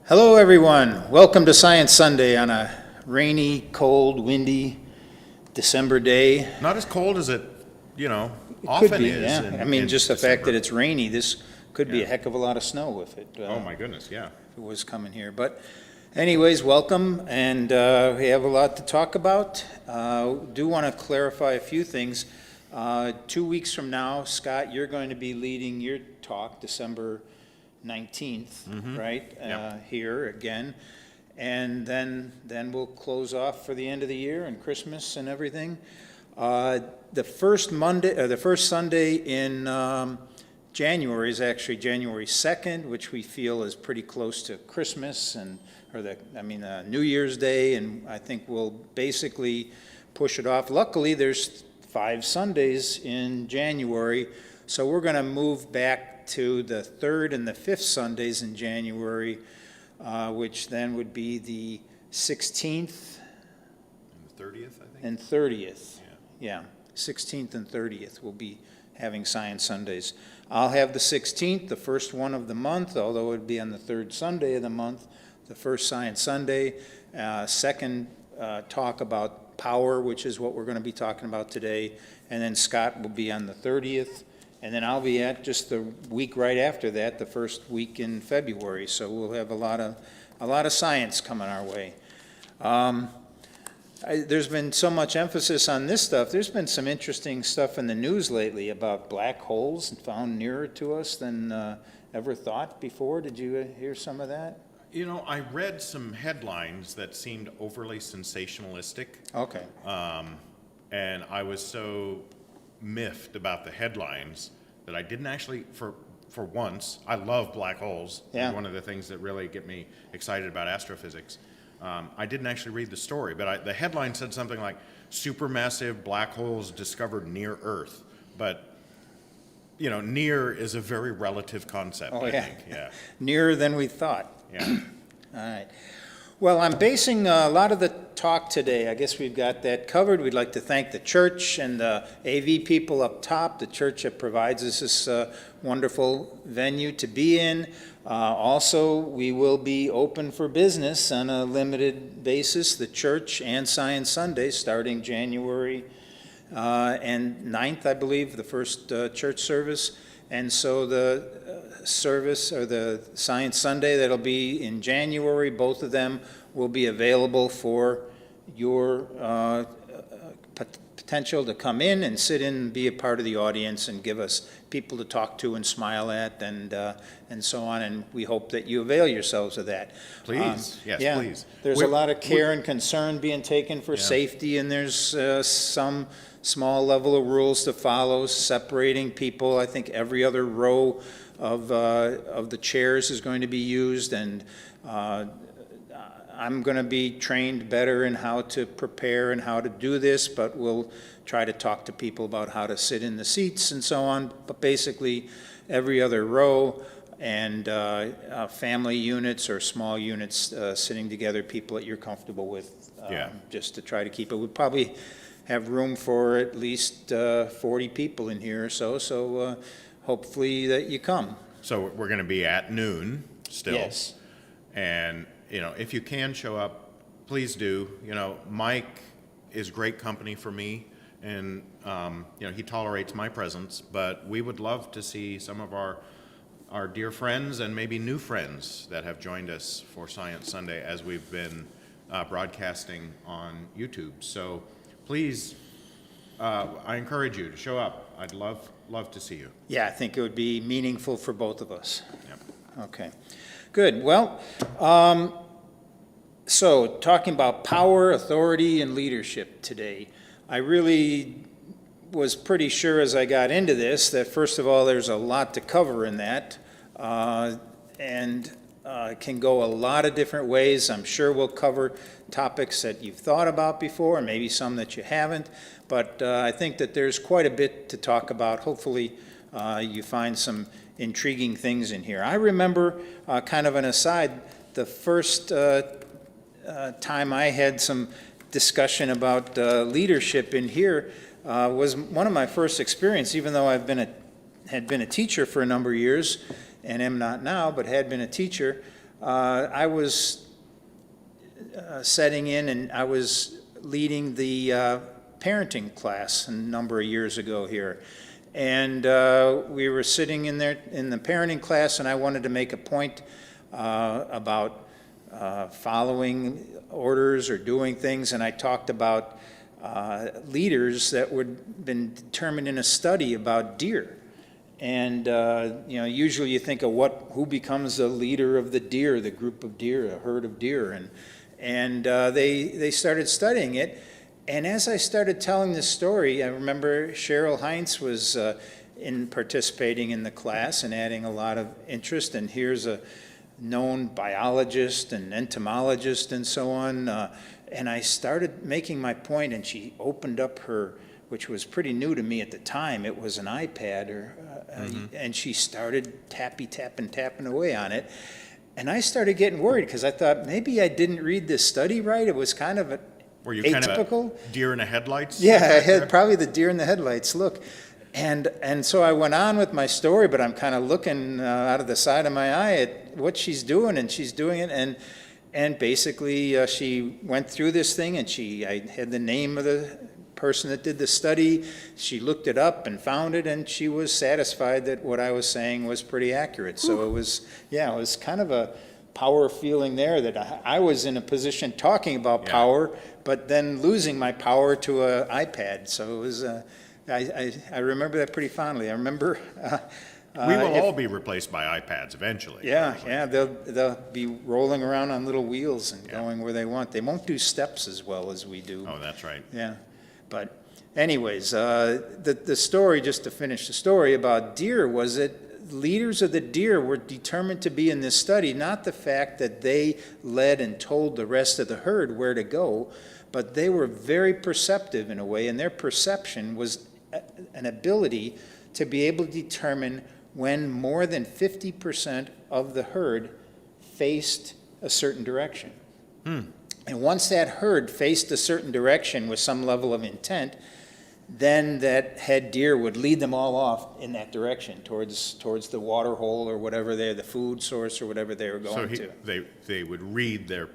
Hello, everyone. Welcome to Science Sunday on a rainy, cold, windy December day. Not as cold as it, Could often be, is. yeah. In, I mean, in just the fact December. that it's rainy, this could be a Yeah. heck of a lot of snow if it, Oh my goodness, yeah. if it was coming here. But anyways, welcome, and we have a lot to talk about. Do want to clarify a few things. 2 weeks from now, Scott, you're going to be leading your talk, December 19th, right? Yeah. Here again. And then we'll close off for the end of the year and Christmas and everything. The first Sunday in January is actually January 2nd, which we feel is pretty close to Christmas New Year's Day, and I think we'll basically push it off. Luckily, there's 5 Sundays in January, so we're going to move back to the 3rd and the 5th Sundays in January, which then would be the 16th And the 30th, I think. and 30th. Yeah, 16th and 30th we'll be having Science Sundays. I'll have the 16th, the first one of the month, although it'd be on the 3rd Sunday of the month, the first Science Sunday. Second talk about power, which is what we're going to be talking about today. And then Scott will be on the 30th. And then I'll be at just the week right after that, the first week in February. So we'll have a lot of science coming our way. There's been so much emphasis on this stuff. There's been some interesting stuff in the news lately about black holes found nearer to us than ever thought before. Did you hear some of that? I read some headlines that seemed overly sensationalistic, Okay. and I was so miffed about the headlines that I didn't actually, for once, I love black holes. Yeah. One of the things that really get me excited about astrophysics. I didn't actually read the story, but the headline said something like, supermassive black holes discovered near Earth. But, near is a very relative concept, Oh, I yeah. think. Yeah. Nearer than we thought. Yeah. All right. Well, I'm basing a lot of the talk today. I guess we've got that covered. We'd like to thank the church and the AV people up top, the church that provides us this wonderful venue to be in. Also, we will be open for business on a limited basis, the church and Science Sunday, starting January and 9th, I believe, the first church service. And so the service, or the Science Sunday that'll be in January, both of them will be available for your potential to come in and sit in and be a part of the audience and give us people to talk to and smile at and so on. And we hope that you avail yourselves of that. Please, yes, Yeah, please. there's a We're- lot of care and concern being taken for Yeah. safety, and there's some small level of rules to follow, separating people. I think every other row of the chairs is going to be used, and I'm going to be trained better in how to prepare and how to do this, but we'll try to talk to people about how to sit in the seats and so on. But basically, every other row, and family units or small units sitting together, people that you're comfortable with, Yeah. just to try to keep it. We'll probably have room for at least 40 people in here or so hopefully that you come. So we're going to be at noon still. Yes. And, if you can show up, please do. Mike is great company for me, and, he tolerates my presence, but we would love to see some of our dear friends and maybe new friends that have joined us for Science Sunday as we've been broadcasting on YouTube. So please, I encourage you to show up. I'd love to see you. Yeah, I think it would be meaningful for both of us. Yep. Okay, good. Well, so talking about power, authority, and leadership today, I really was pretty sure as I got into this that, first of all, there's a lot to cover in that, and it can go a lot of different ways. I'm sure we'll cover topics that you've thought about before, and maybe some that you haven't, but I think that there's quite a bit to talk about. Hopefully, you find some intriguing things in here. I remember, kind of an aside, the first time I had some discussion about leadership in here was one of my first experience, even though I've been had been a teacher for a number of years and am not now, but had been a teacher. I was setting in, and I was leading the parenting class a number of years ago here. And we were sitting in there in the parenting class, and I wanted to make a point about following orders or doing things, and I talked about leaders that would been determined in a study about deer. And usually you think of who becomes the leader of the deer, the group of deer, a herd of deer, and they started studying it. And as I started telling this story, I remember Cheryl Heinz was participating in the class and adding a lot of interest. And here's a known biologist and entomologist and so on. And I started making my point, and she opened up her, which was pretty new to me at the time. It was an iPad, and she started tapping away on it. And I started getting worried because I thought maybe I didn't read this study right. It was kind of Were you atypical. kind of a deer in the headlights? Yeah, I had probably the deer in the headlights look. And so I went on with my story, but I'm kind of looking out of the side of my eye at what she's doing, and she's doing it. And basically, she went through this thing, and I had the name of the person that did the study. She looked it up and found it, and she was satisfied that what I was saying was pretty accurate. So it was kind of a power feeling there that I was in a position talking about power, but then losing my power to an iPad. So it was, I remember that pretty fondly. I remember. We will all be replaced by iPads eventually. Yeah, they'll be rolling around on little wheels and going where they want. They won't do steps as well as we do. Oh, that's right. Yeah, but anyways, the story, just to finish the story about deer, was that leaders of the deer were determined to be in this study, not the fact that they led and told the rest of the herd where to go, but they were very perceptive in a way, and their perception was an ability to be able to determine when more than 50% of the herd faced a certain direction. And once that herd faced a certain direction with some level of intent, then that head deer would lead them all off in that direction towards the water hole or whatever the food source or whatever they were going to. They would read their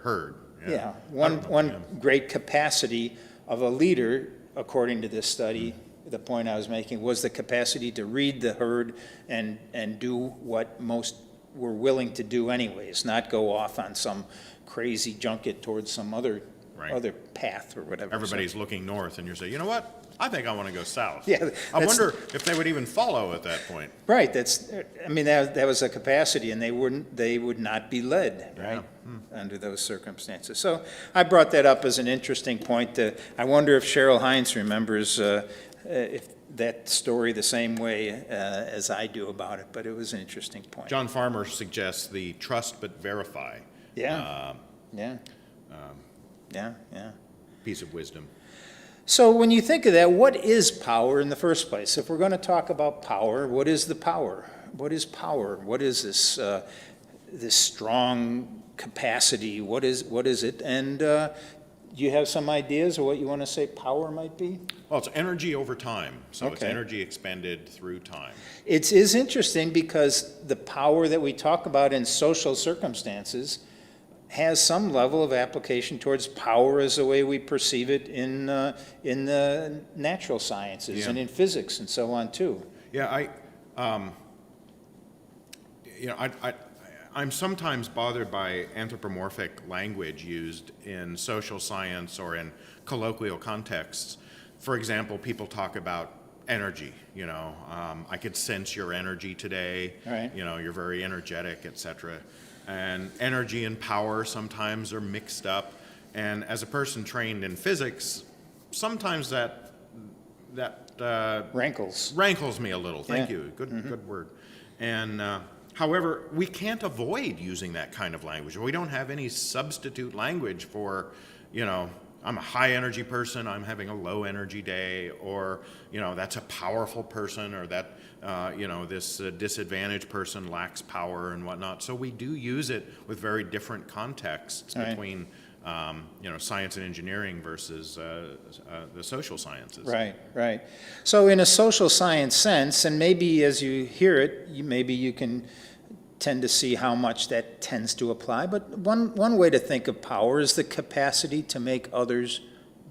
herd. Yeah, one great capacity of a leader, according to this study, the point I was making, was the capacity to read the herd and do what most were willing to do anyways, not go off on some crazy junket towards some other path or whatever. Everybody's looking north, and you're saying, you know what? I think I want to go south. Yeah, I wonder if they would even follow at that point. Right. That was a capacity, and they would not be led, right, under those circumstances. So I brought that up as an interesting point. I wonder if Cheryl Heinz remembers if that story the same way as I do about it, but it was an interesting point. John Farmer suggests the trust but verify. Yeah. Piece of wisdom. So when you think of that, what is power in the first place? If we're going to talk about power, what is the power? What is power? What is this strong capacity? What is it? And do you have some ideas of what you want to say power might be? Well, it's energy over time, so it's Okay. energy expended through time. It is interesting because the power that we talk about in social circumstances has some level of application towards power as the way we perceive it in the natural sciences and in physics and so on too. Yeah, I'm sometimes bothered by anthropomorphic language used in social science or in colloquial contexts. For example, people talk about energy, I could sense your energy today, Right. You're very energetic, etc. And energy and power sometimes are mixed up. And as a person trained in physics, sometimes that Rankles me a little. Thank you. Good word. And however, we can't avoid using that kind of language. We don't have any substitute language for, I'm a high energy person, I'm having a low energy day, or, that's a powerful person, or that, this disadvantaged person lacks power and whatnot. So we do use it with very different contexts between, science and engineering versus the social sciences. Right. So in a social science sense, and maybe as you hear it, maybe you can tend to see how much that tends to apply. But one way to think of power is the capacity to make others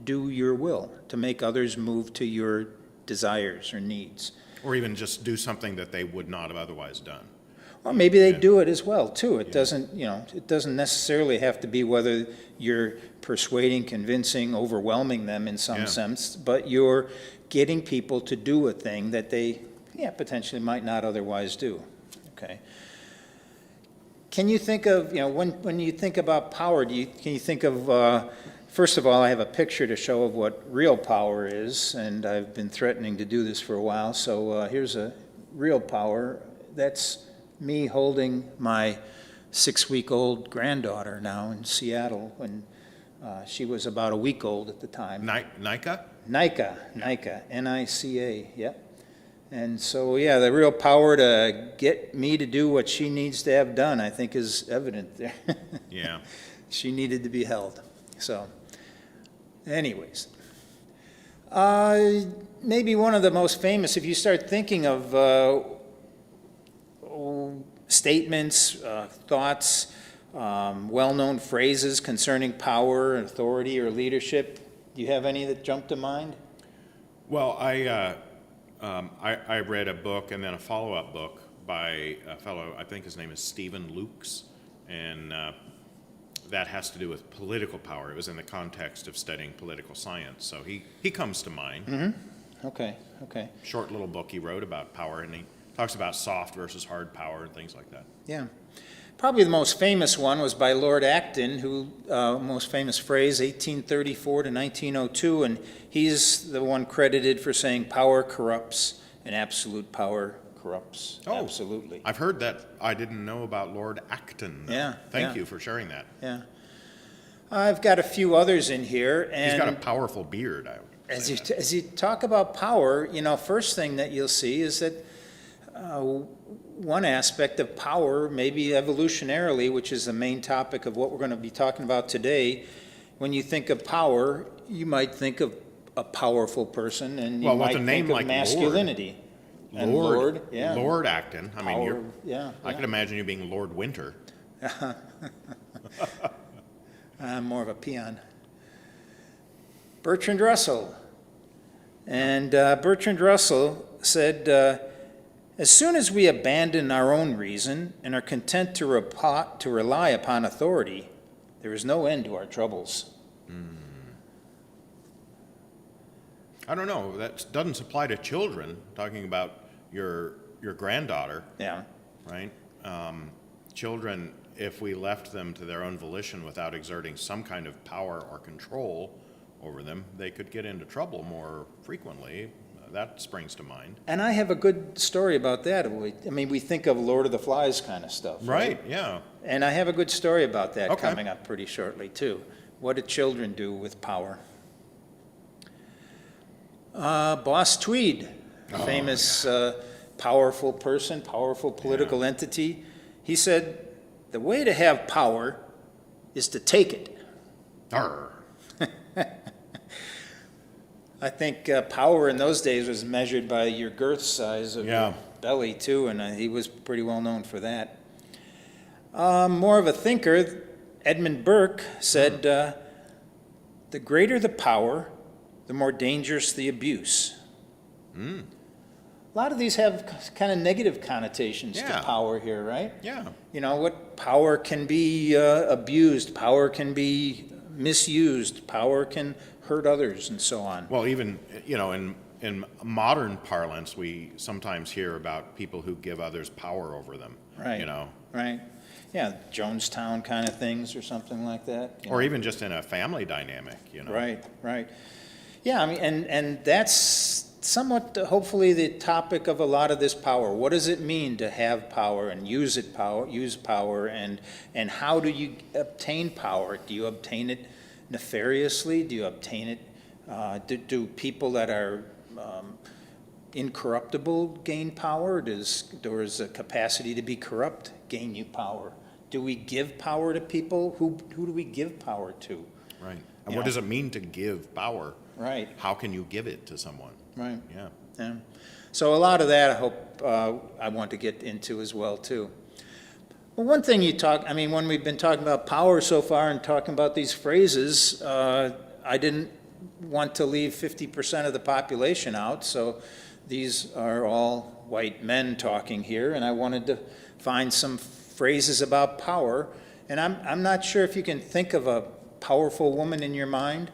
do your will, to make others move to your desires or needs. Or even just do something that they would not have otherwise done. Or maybe they Yeah. do it as well, too. It doesn't, it doesn't necessarily have to be whether you're persuading, convincing, overwhelming them in some Yeah. sense, but you're getting people to do a thing that they, potentially might not otherwise do. Okay. Can you think of, when you think about power, can you think of, first of all, I have a picture to show of what real power is, and I've been threatening to do this for a while, so here's a real power. That's me holding my 6-week-old granddaughter now in Seattle when she was about a week old at the time. Nika? Nika, N-I-C-A, yep. And so, the real power to get me to do what she needs to have done, I think, is evident there. Yeah. She needed to be held. So, anyways. Maybe one of the most famous, if you start thinking of statements, thoughts, well-known phrases concerning power, authority, or leadership, do you have any that jump to mind? Well, I read a book and then a follow-up book by a fellow, I think his name is Stephen Lukes, and that has to do with political power. It was in the context of studying political science, so he comes to mind. Mm-hmm. Okay. Short little book he wrote about power, and he talks about soft versus hard power and things like that. Yeah. Probably the most famous one was by Lord Acton, who, most famous phrase, 1834 to 1902, and he's the one credited for saying power corrupts and absolute power corrupts. Oh, absolutely. I've heard that. I didn't know about Lord Acton. Yeah. Thank you for sharing that. Yeah. I've got a few others in here, and He's got a powerful beard, I would say that. as you talk about power, first thing that you'll see is that one aspect of power, maybe evolutionarily, which is the main topic of what we're going to be talking about today, when you think of power, you might think of a powerful person, and you Well, with might a name think of like masculinity. And Lord, yeah. Lord Acton. I mean, Power, yeah. I could imagine you being Lord Winter. I'm more of a peon. Bertrand Russell. And Bertrand Russell said, as soon as we abandon our own reason and are content to rely upon authority, there is no end to our troubles. I don't know. That doesn't apply to children. Talking about your granddaughter, Yeah. right? Children, if we left them to their own volition without exerting some kind of power or control over them, they could get into trouble more frequently. That springs to mind. And I have a good story about that. We think of Lord of the Flies kind of stuff. Right, yeah. And I have a good story about that Okay. coming up pretty shortly, too. What do children do with power? Boss Tweed, a famous powerful person, powerful political entity. He said, the way to have power is to take it. Arr. I think power in those days was measured by your girth size of Yeah. your belly, too, and he was pretty well known for that. More of a thinker, Edmund Burke said, the greater the power, the more dangerous the abuse. A lot of these have kind of negative connotations to Yeah. power here, right? Yeah. What power can be abused, power can be misused, power can hurt others, and so on. Well, even, in modern parlance, we sometimes hear about people who give others power over them. Right. Right. Yeah, Jonestown kind of things or something like that. Or even just in a family dynamic, Right. Yeah, and that's somewhat, hopefully, the topic of a lot of this power. What does it mean to have power and use power, and how do you obtain power? Do you obtain it nefariously? Do you obtain it, do people that are incorruptible gain power? Does a capacity to be corrupt gain you power? Do we give power to people? Who do we give power to? Right. And Yeah. what does it mean to give power? Right, How can you give it to someone? right. Yeah. Yeah. So a lot of that I hope I want to get into as well, too. Well, one thing when we've been talking about power so far and talking about these phrases, I didn't want to leave 50% of the population out, so these are all white men talking here, and I wanted to find some phrases about power. And I'm not sure if you can think of a powerful woman in your mind,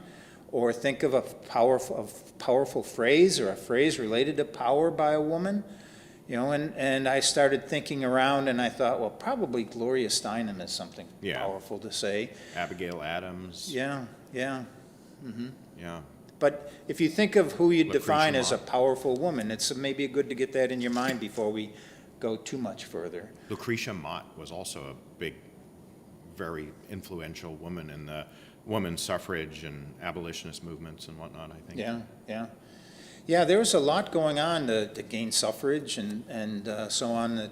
or think of a powerful phrase or a phrase related to power by a woman. And I started thinking around, and I thought, well, probably Gloria Steinem is something Yeah. powerful to say. Abigail Adams. Yeah. Yeah. But if you think of who you Lucretia define as a Mott. powerful woman, it's maybe good to get that in your mind before we go too much further. Lucretia Mott was also a big, very influential woman in the women's suffrage and abolitionist movements and whatnot, I think. Yeah, there was a lot going on to gain suffrage and so on,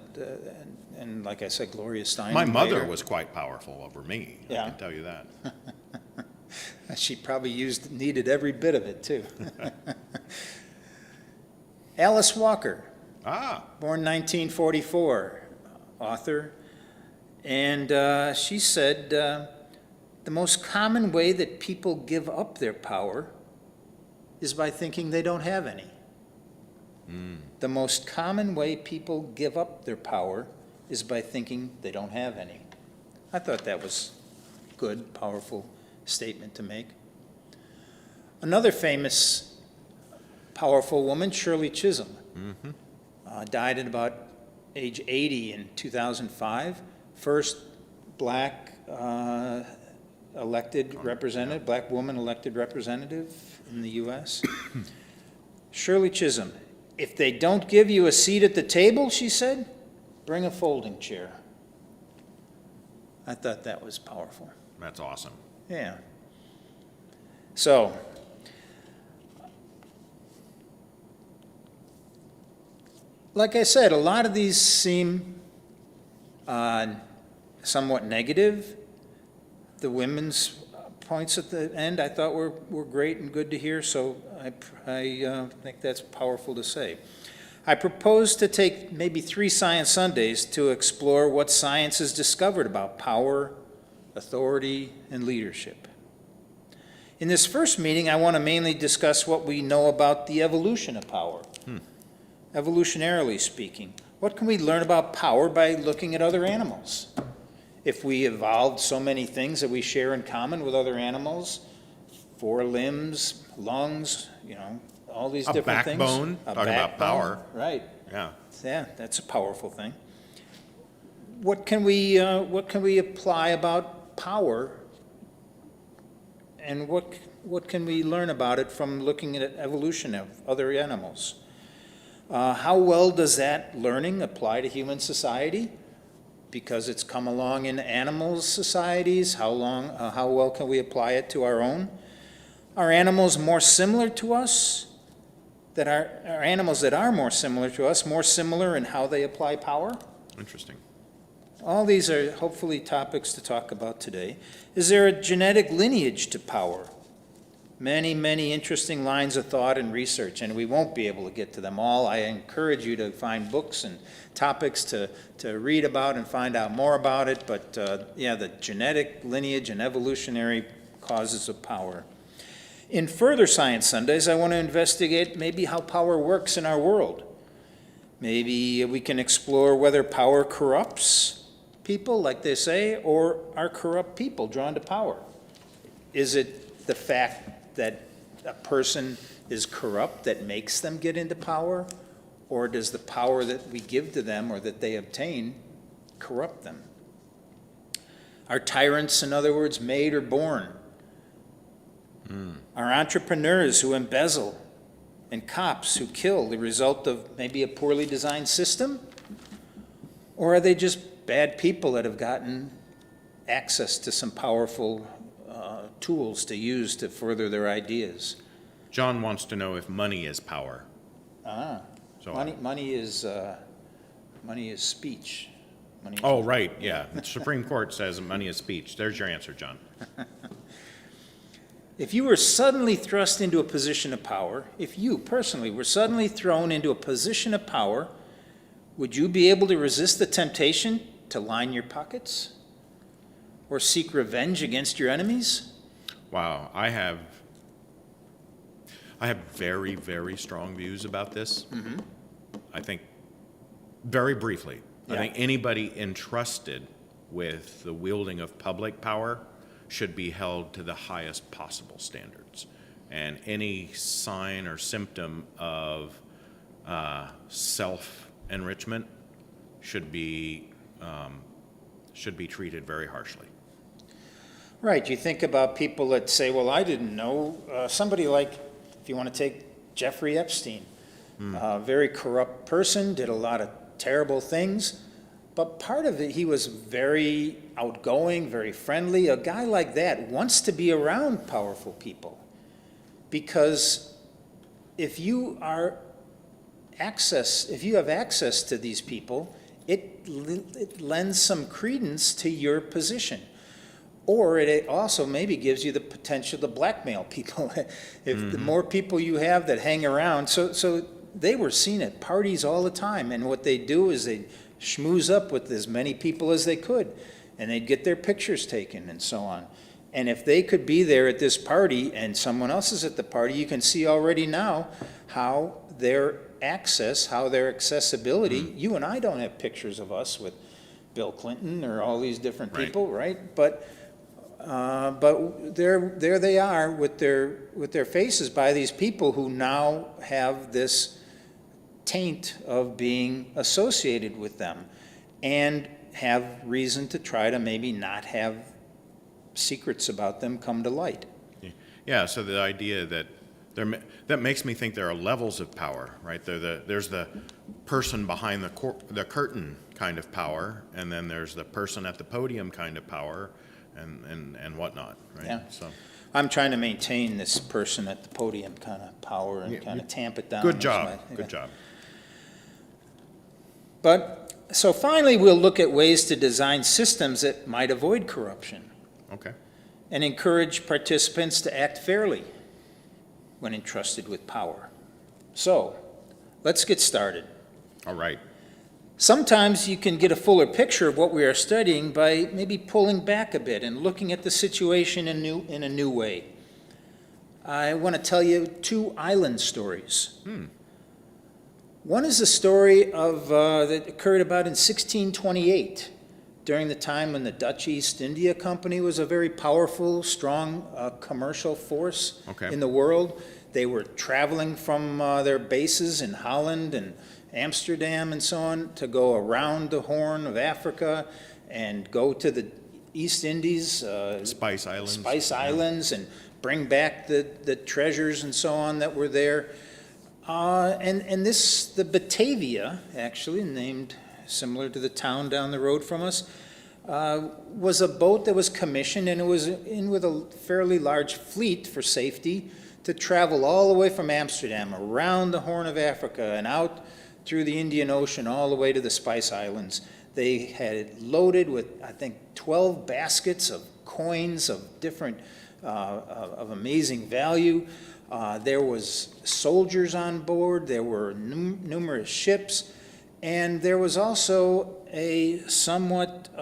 and like I said, Gloria Steinem. My mother later. was quite powerful over me, Yeah. I can tell you that. She probably needed every bit of it, too. Alice Walker, Ah, born 1944, author, and she said, the most common way that people give up their power is by thinking they don't have any. The most common way people give up their power is by thinking they don't have any. I thought that was a good, powerful statement to make. Another famous, powerful woman, Shirley Chisholm, died at about age 80 in 2005. First black elected representative, black woman elected representative in the U.S. Shirley Chisholm, if they don't give you a seat at the table, she said, bring a folding chair. I thought that was powerful. that's awesome. Yeah. So, like I said, a lot of these seem somewhat negative. The women's points at the end I thought were great and good to hear, so I think that's powerful to say. I propose to take maybe 3 Science Sundays to explore what science has discovered about power, authority, and leadership. In this first meeting, I want to mainly discuss what we know about the evolution of power. Evolutionarily speaking, what can we learn about power by looking at other animals? If we evolved so many things that we share in common with other animals, 4 limbs, lungs, all these A different things. backbone, talking about power. Right. Yeah. Yeah, that's a powerful thing. What can we apply about power, and what can we learn about it from looking at evolution of other animals? How well does that learning apply to human society? Because it's come along in animal societies, how well can we apply it to our own? Are animals more similar to us? Are animals that are more similar to us more similar in how they apply power? Interesting. All these are hopefully topics to talk about today. Is there a genetic lineage to power? Many, many interesting lines of thought and research, and we won't be able to get to them all. I encourage you to find books and topics to read about and find out more about it, but the genetic lineage and evolutionary causes of power. In further Science Sundays, I want to investigate maybe how power works in our world. Maybe we can explore whether power corrupts people, like they say, or are corrupt people drawn to power? Is it the fact that a person is corrupt that makes them get into power? Or does the power that we give to them or that they obtain corrupt them? Are tyrants, in other words, made or born? Are entrepreneurs who embezzle and cops who kill the result of maybe a poorly designed system? Or are they just bad people that have gotten access to some powerful tools to use to further their ideas? John wants to know if money is power. So, Money is speech. Money is oh, right, yeah. The Supreme Court says money is speech. There's your answer, John. If you were suddenly thrust into a position of power, if you personally were suddenly thrown into a position of power, would you be able to resist the temptation to line your pockets? Or seek revenge against your enemies? Wow, I have very, very strong views about this. I think, very briefly, I Yeah. think anybody entrusted with the wielding of public power should be held to the highest possible standards. And any sign or symptom of self-enrichment should be treated very harshly. Right, you think about people that say, well, I didn't know, somebody like, if you want to take Jeffrey Epstein, a very corrupt person, did a lot of terrible things, but part of it, he was very outgoing, very friendly. A guy like that wants to be around powerful people, because if you have access to these people, it lends some credence to your position. Or it also maybe gives you the potential to blackmail people. If the more people you have that hang around, so they were seen at parties all the time, and what they do is they schmooze up with as many people as they could, and they'd get their pictures taken and so on. And if they could be there at this party and someone else is at the party, you can see already now how their access, how their accessibility, you and I don't have pictures of us with Bill Clinton or all these different Right. people, right? But there they are with their faces by these people who now have this taint of being associated with them and have reason to try to maybe not have secrets about them come to light. Yeah, so the idea that that makes me think there are levels of power, right? There's the person behind the curtain kind of power, and then there's the person at the podium kind of power, and whatnot, right? Yeah. So I'm trying to maintain this person at the podium kind of power and Yeah, kind of tamp it down. good That's job, my- good job. But, so finally, we'll look at ways to design systems that might avoid corruption Okay. and encourage participants to act fairly when entrusted with power. So, let's get started. All right. Sometimes you can get a fuller picture of what we are studying by maybe pulling back a bit and looking at the situation in a new way. I want to tell you two island stories. One is a story that occurred about in 1628, during the time when the Dutch East India Company was a very powerful, strong commercial force Okay. in the world. They were traveling from their bases in Holland and Amsterdam and so on to go around the Horn of Africa and go to the East Indies, Spice Islands. Spice Islands, and bring back the treasures and so on that were there. And the Batavia, actually, named similar to the town down the road from us, was a boat that was commissioned, and it was in with a fairly large fleet for safety to travel all the way from Amsterdam, around the Horn of Africa, and out through the Indian Ocean, all the way to the Spice Islands. They had it loaded with, I think, 12 baskets of coins of different, of amazing value. There was soldiers on board, there were numerous ships, and there was also a somewhat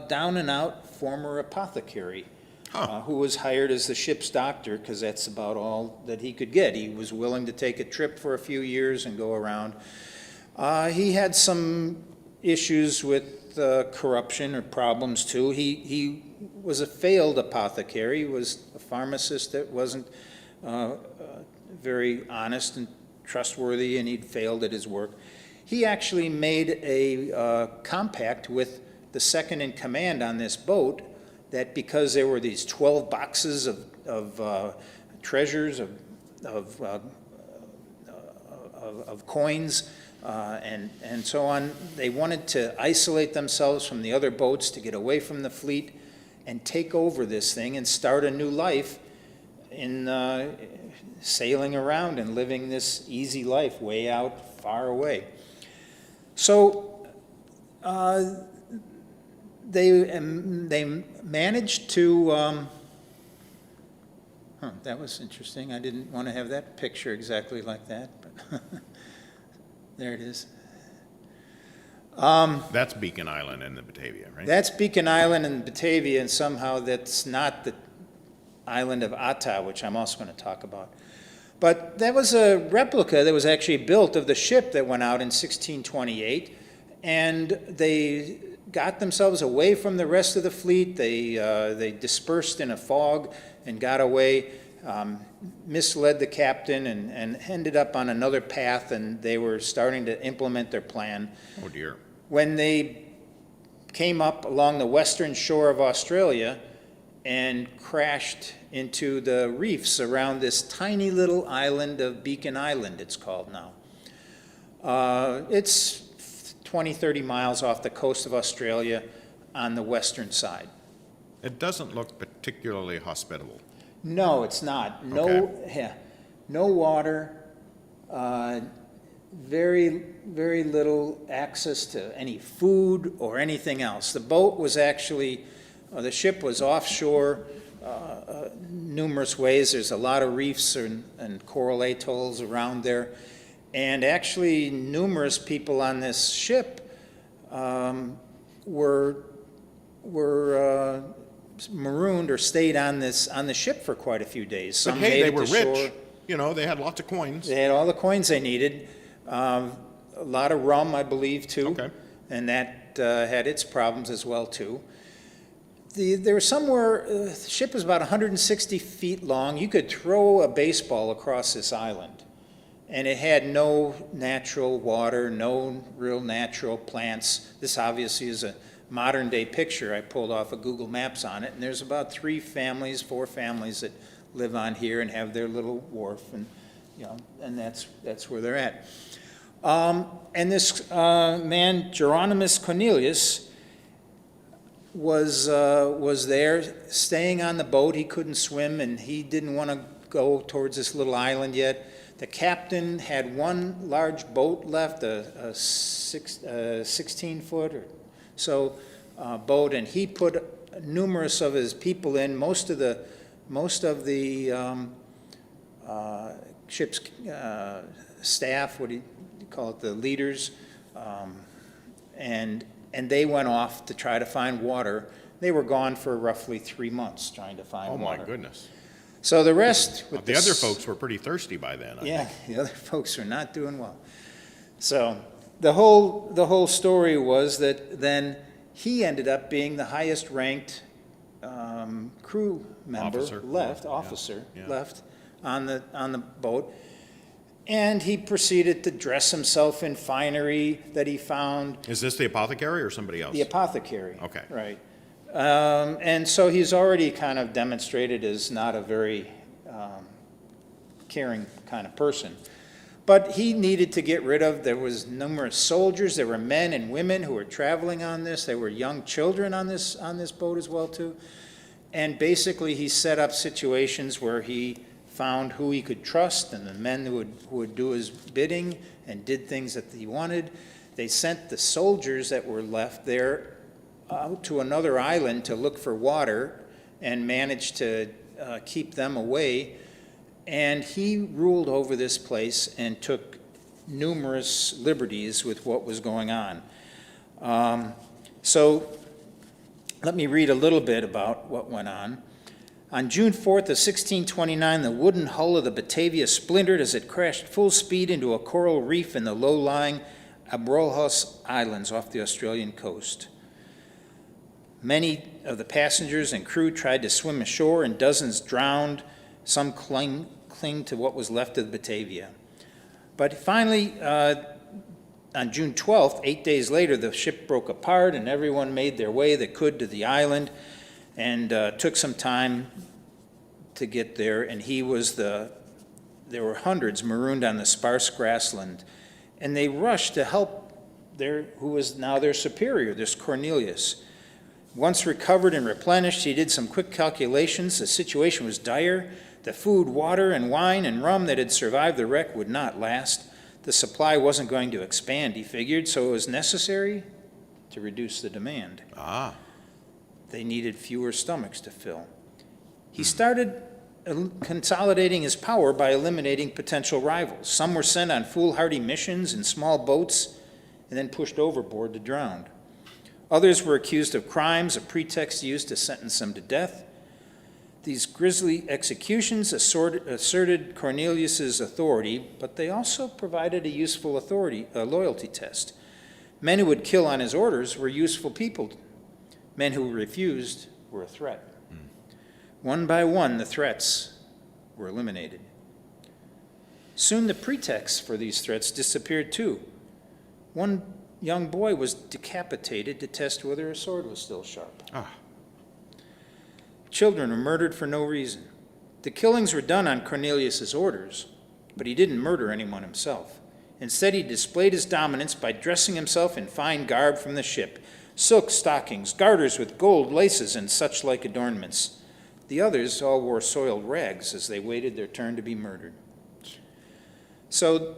down-and-out former apothecary who was hired as the ship's doctor, because that's about all that he could get. He was willing to take a trip for a few years and go around. He had some issues with corruption or problems too. He was a failed apothecary. He was a pharmacist that wasn't very honest and trustworthy, and he'd failed at his work. He actually made a compact with the second in command on this boat that because there were these 12 boxes of treasures, of coins, and so on, they wanted to isolate themselves from the other boats to get away from the fleet and take over this thing and start a new life in sailing around and living this easy life way out far away. So they managed to, that was interesting. I didn't want to have that picture exactly like that, but there it is. That's Beacon Island in the Batavia, right? That's Beacon Island in Batavia, and somehow that's not the island of Ata, which I'm also going to talk about. But that was a replica that was actually built of the ship that went out in 1628, and they got themselves away from the rest of the fleet. They dispersed in a fog and got away, misled the captain, and ended up on another path, and they were starting to implement their plan. Oh dear. When they came up along the western shore of Australia and crashed into the reefs around this tiny little island of Beacon Island, it's called now. It's 20, 30 miles off the coast of Australia on the western side. It doesn't look particularly hospitable. No, it's not. No, Okay. yeah, no water, very, very little access to any food or anything else. The boat was actually, the ship was offshore numerous ways. There's a lot of reefs and coral atolls around there. And actually, numerous people on this ship were marooned or stayed on the ship for quite a few days. But Some hey, made they it were to rich. shore. You know, they had lots of coins. They had all the coins they needed. A lot of rum, I believe, too. Okay. And that had its problems as well, too. There was somewhere, the ship was about 160 feet long. You could throw a baseball across this island. And it had no natural water, no real natural plants. This obviously is a modern day picture I pulled off of Google Maps on it. And there's about 4 families that live on here and have their little wharf, and and that's where they're at. And this man, Geronimus Cornelius, was there staying on the boat. He couldn't swim, and he didn't want to go towards this little island yet. The captain had one large boat left, a 16-foot or so boat, and he put numerous of his people in. Most of the ship's staff, what do you call it, the leaders, and they went off to try to find water. They were gone for roughly 3 months trying to find water. Oh my goodness. So the rest... Well, the other folks were pretty thirsty by then, I Yeah, think. the other folks were not doing well. So the whole story was that then he ended up being the highest ranked crew member Officer. left, Yeah, officer yeah. left on the boat. And he proceeded to dress himself in finery that he found. Is this the apothecary or somebody else? The apothecary. Okay. Right. And so he's already kind of demonstrated as not a very caring kind of person. But he needed to get rid of, there was numerous soldiers, there were men and women who were traveling on this, there were young children on this boat as well too. And basically he set up situations where he found who he could trust and the men who would do his bidding and did things that he wanted. They sent the soldiers that were left there out to another island to look for water and managed to keep them away. And he ruled over this place and took numerous liberties with what was going on. So let me read a little bit about what went on. On June 4th of 1629, the wooden hull of the Batavia splintered as it crashed full speed into a coral reef in the low-lying Abrolhos Islands off the Australian coast. Many of the passengers and crew tried to swim ashore, and dozens drowned. Some cling to what was left of the Batavia. But finally, on June 12th, 8 days later, the ship broke apart, and everyone made their way that could to the island, and took some time to get there. And there were hundreds marooned on the sparse grassland, and they rushed to help who was now their superior, this Cornelius. Once recovered and replenished, he did some quick calculations. The situation was dire. The food, water, and wine and rum that had survived the wreck would not last. The supply wasn't going to expand, he figured, so it was necessary to reduce the demand. Ah, They needed fewer stomachs to fill. He started consolidating his power by eliminating potential rivals. Some were sent on foolhardy missions in small boats and then pushed overboard to drown. Others were accused of crimes, a pretext used to sentence them to death. These grisly executions asserted Cornelius's authority, but they also provided a useful loyalty test. Men who would kill on his orders were useful people. Men who refused were a threat. One by one, the threats were eliminated. Soon the pretexts for these threats disappeared too. One young boy was decapitated to test whether a sword was still sharp. Children were murdered for no reason. The killings were done on Cornelius's orders, but he didn't murder anyone himself. Instead, he displayed his dominance by dressing himself in fine garb from the ship, silk stockings, garters with gold laces, and such like adornments. The others all wore soiled rags as they waited their turn to be murdered. So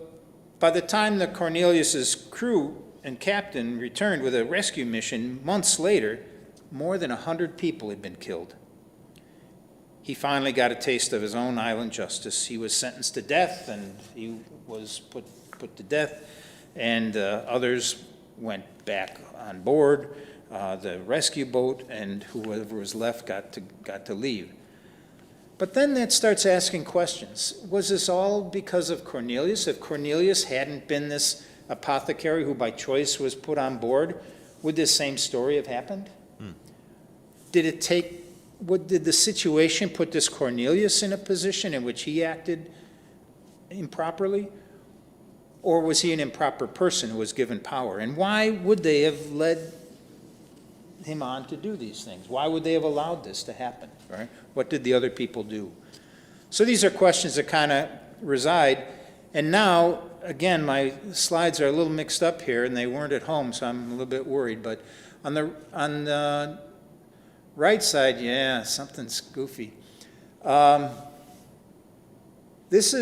by the time the Cornelius's crew and captain returned with a rescue mission months later, more than 100 people had been killed. He finally got a taste of his own island justice. He was sentenced to death, and he was put to death, and others went back on board the rescue boat, and whoever was left got to leave. But then that starts asking questions. Was this all because of Cornelius? If Cornelius hadn't been this apothecary who by choice was put on board, would this same story have happened? Did the situation put this Cornelius in a position in which he acted improperly? Or was he an improper person who was given power? And why would they have led him on to do these things? Why would they have allowed this to happen? Right? What did the other people do? So these are questions that kind of reside. And now, again, my slides are a little mixed up here, and they weren't at home, so I'm a little bit worried. But on the right side, yeah, something's goofy. This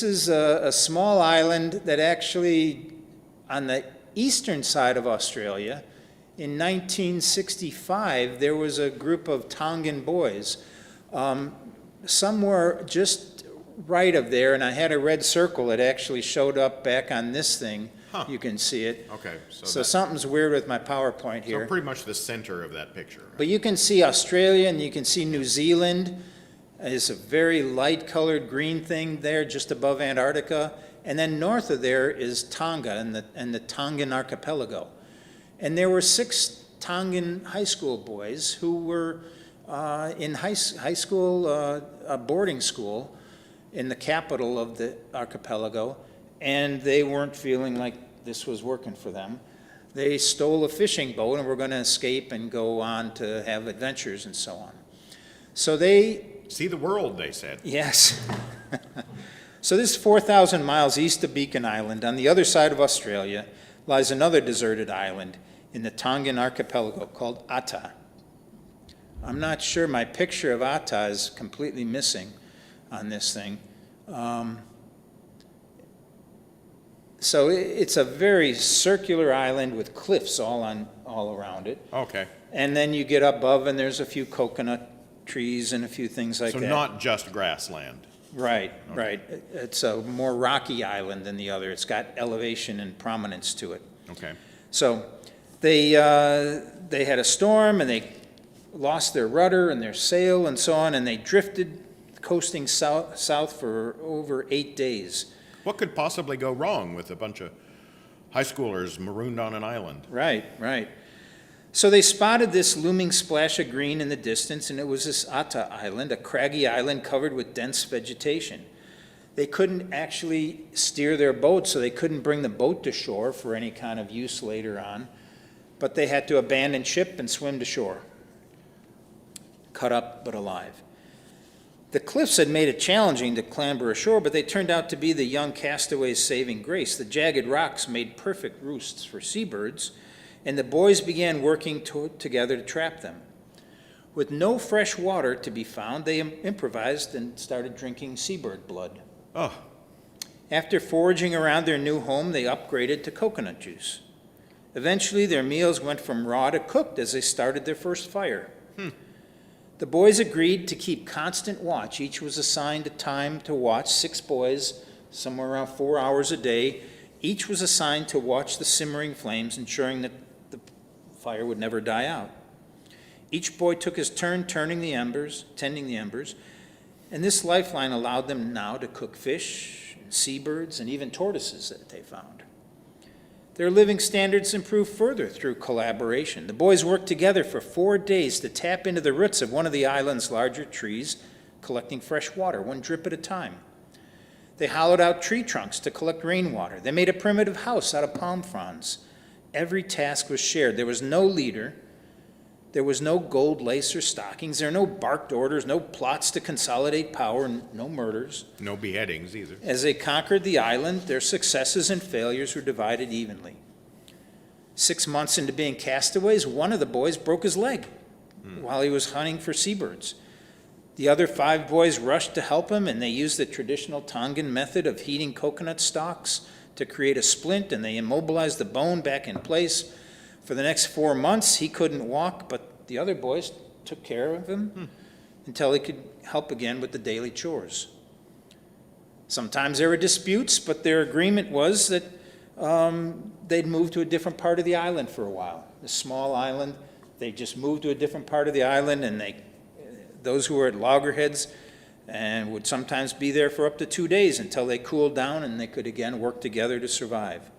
is a small island that actually, on the eastern side of Australia, in 1965, there was a group of Tongan boys. Somewhere just right of there, and I had a red circle that actually showed up back on this thing. You can see it. Okay. So something's weird with my PowerPoint here. So pretty much the center of that picture. Right? But you can see Australia, and you can see New Zealand. It's a very light-colored green thing there just above Antarctica. And then north of there is Tonga and the Tongan archipelago. And there were 6 Tongan high school boys who were in high school, boarding school in the capital of the archipelago, and they weren't feeling like this was working for them. They stole a fishing boat and were going to escape and go on to have adventures and so on. So they... See the world, they said. Yes. So this is 4,000 miles east of Beacon Island. On the other side of Australia lies another deserted island in the Tongan archipelago called Ata. I'm not sure, my picture of Ata is completely missing on this thing. So it's a very circular island with cliffs all around it. Okay. And then you get above and there's a few coconut trees and a few things like that. So not just grassland. Right, right. It's a more rocky island than the other. It's got elevation and prominence to it. Okay. So they had a storm and they lost their rudder and their sail and so on, and they drifted coasting south for over 8 days. What could possibly go wrong with a bunch of high schoolers marooned on an island? Right, right. So they spotted this looming splash of green in the distance, and it was this Ata Island, a craggy island covered with dense vegetation. They couldn't actually steer their boat, so they couldn't bring the boat to shore for any kind of use later on, but they had to abandon ship and swim to shore, cut up but alive. The cliffs had made it challenging to clamber ashore, but they turned out to be the young castaways' saving grace. The jagged rocks made perfect roosts for seabirds, and the boys began working together to trap them. With no fresh water to be found, they improvised and started drinking seabird blood. Oh. After foraging around their new home, they upgraded to coconut juice. Eventually, their meals went from raw to cooked as they started their first fire. The boys agreed to keep constant watch. Each was assigned a time to watch, 6 boys, somewhere around 4 hours a day, Each was assigned to watch the simmering flames, ensuring that the fire would never die out. Each boy took his turn tending the embers, and this lifeline allowed them now to cook fish, and seabirds, and even tortoises that they found. Their living standards improved further through collaboration. The boys worked together for 4 days to tap into the roots of one of the island's larger trees, collecting fresh water, one drip at a time. They hollowed out tree trunks to collect rainwater. They made a primitive house out of palm fronds. Every task was shared. There was no leader. There was no gold lace or stockings. There were no barked orders, no plots to consolidate power, and no murders. No beheadings either. As they conquered the island, their successes and failures were divided evenly. 6 months into being castaways, one of the boys broke his leg while he was hunting for seabirds. The other 5 boys rushed to help him, and they used the traditional Tongan method of heating coconut stalks to create a splint, and they immobilized the bone back in place. For the next 4 months, he couldn't walk, but the other boys took care of him until he could help again with the daily chores. Sometimes there were disputes, but their agreement was that they'd move to a different part of the island for a while. A small island, they just moved to a different part of the island, and those who were at loggerheads and would sometimes be there for up to 2 days until they cooled down and they could again work together to survive.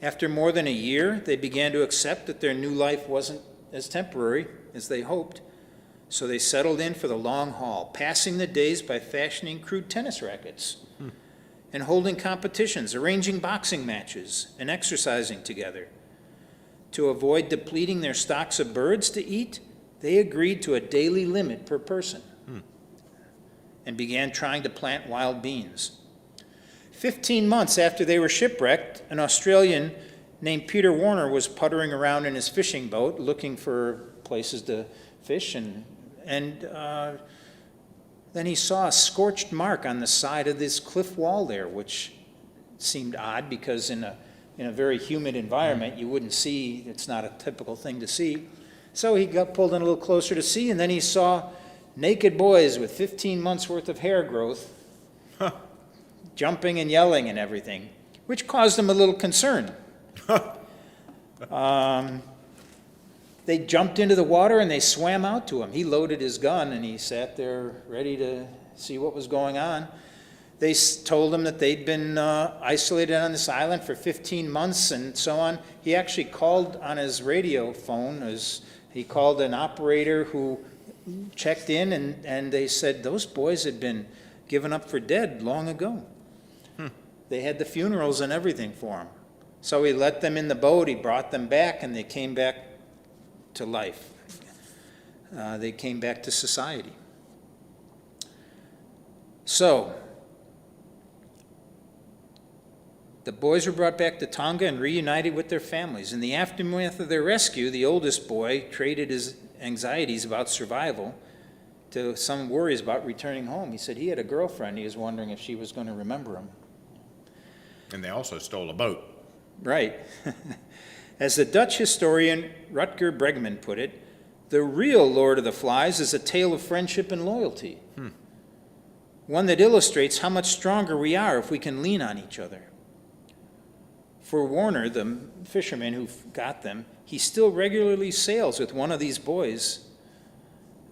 After more than a year, they began to accept that their new life wasn't as temporary as they hoped, so they settled in for the long haul, passing the days by fashioning crude tennis rackets and holding competitions, arranging boxing matches, and exercising together. To avoid depleting their stocks of birds to eat, they agreed to a daily limit per person and began trying to plant wild beans. 15 months after they were shipwrecked, an Australian named Peter Warner was puttering around in his fishing boat looking for places to fish, and then he saw a scorched mark on the side of this cliff wall there, which seemed odd because in a very humid environment you wouldn't see, it's not a typical thing to see. So he got pulled in a little closer to see, and then he saw naked boys with 15 months worth of hair growth jumping and yelling and everything, which caused him a little concern. They jumped into the water and they swam out to him. He loaded his gun and he sat there ready to see what was going on. They told him that they'd been isolated on this island for 15 months and so on. He actually called on his radio phone. He called an operator who checked in, and they said those boys had been given up for dead long ago. They had the funerals and everything for them. So he let them in the boat, he brought them back, and they came back to life. They came back to society. So, the boys were brought back to Tonga and reunited with their families. In the aftermath of their rescue, the oldest boy traded his anxieties about survival to some worries about returning home. He said he had a girlfriend. He was wondering if she was going to remember him. And they also stole a boat. Right. As the Dutch historian Rutger Bregman put it, the real Lord of the Flies is a tale of friendship and loyalty. One that illustrates how much stronger we are if we can lean on each other. For Warner, the fisherman who got them, he still regularly sails with one of these boys.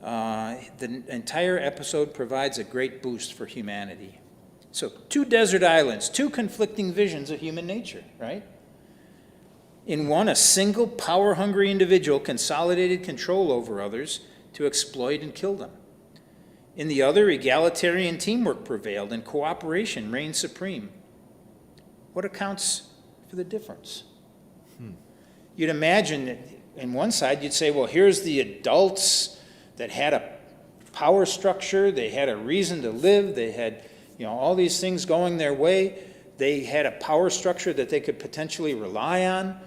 The entire episode provides a great boost for humanity. So 2 desert islands, 2 conflicting visions of human nature, right? In one, a single power-hungry individual consolidated control over others to exploit and kill them. In the other, egalitarian teamwork prevailed and cooperation reigned supreme. What accounts for the difference? You'd imagine that in one side you'd say, well, here's the adults that had a power structure, they had a reason to live, they had all these things going their way, they had a power structure that they could potentially rely on,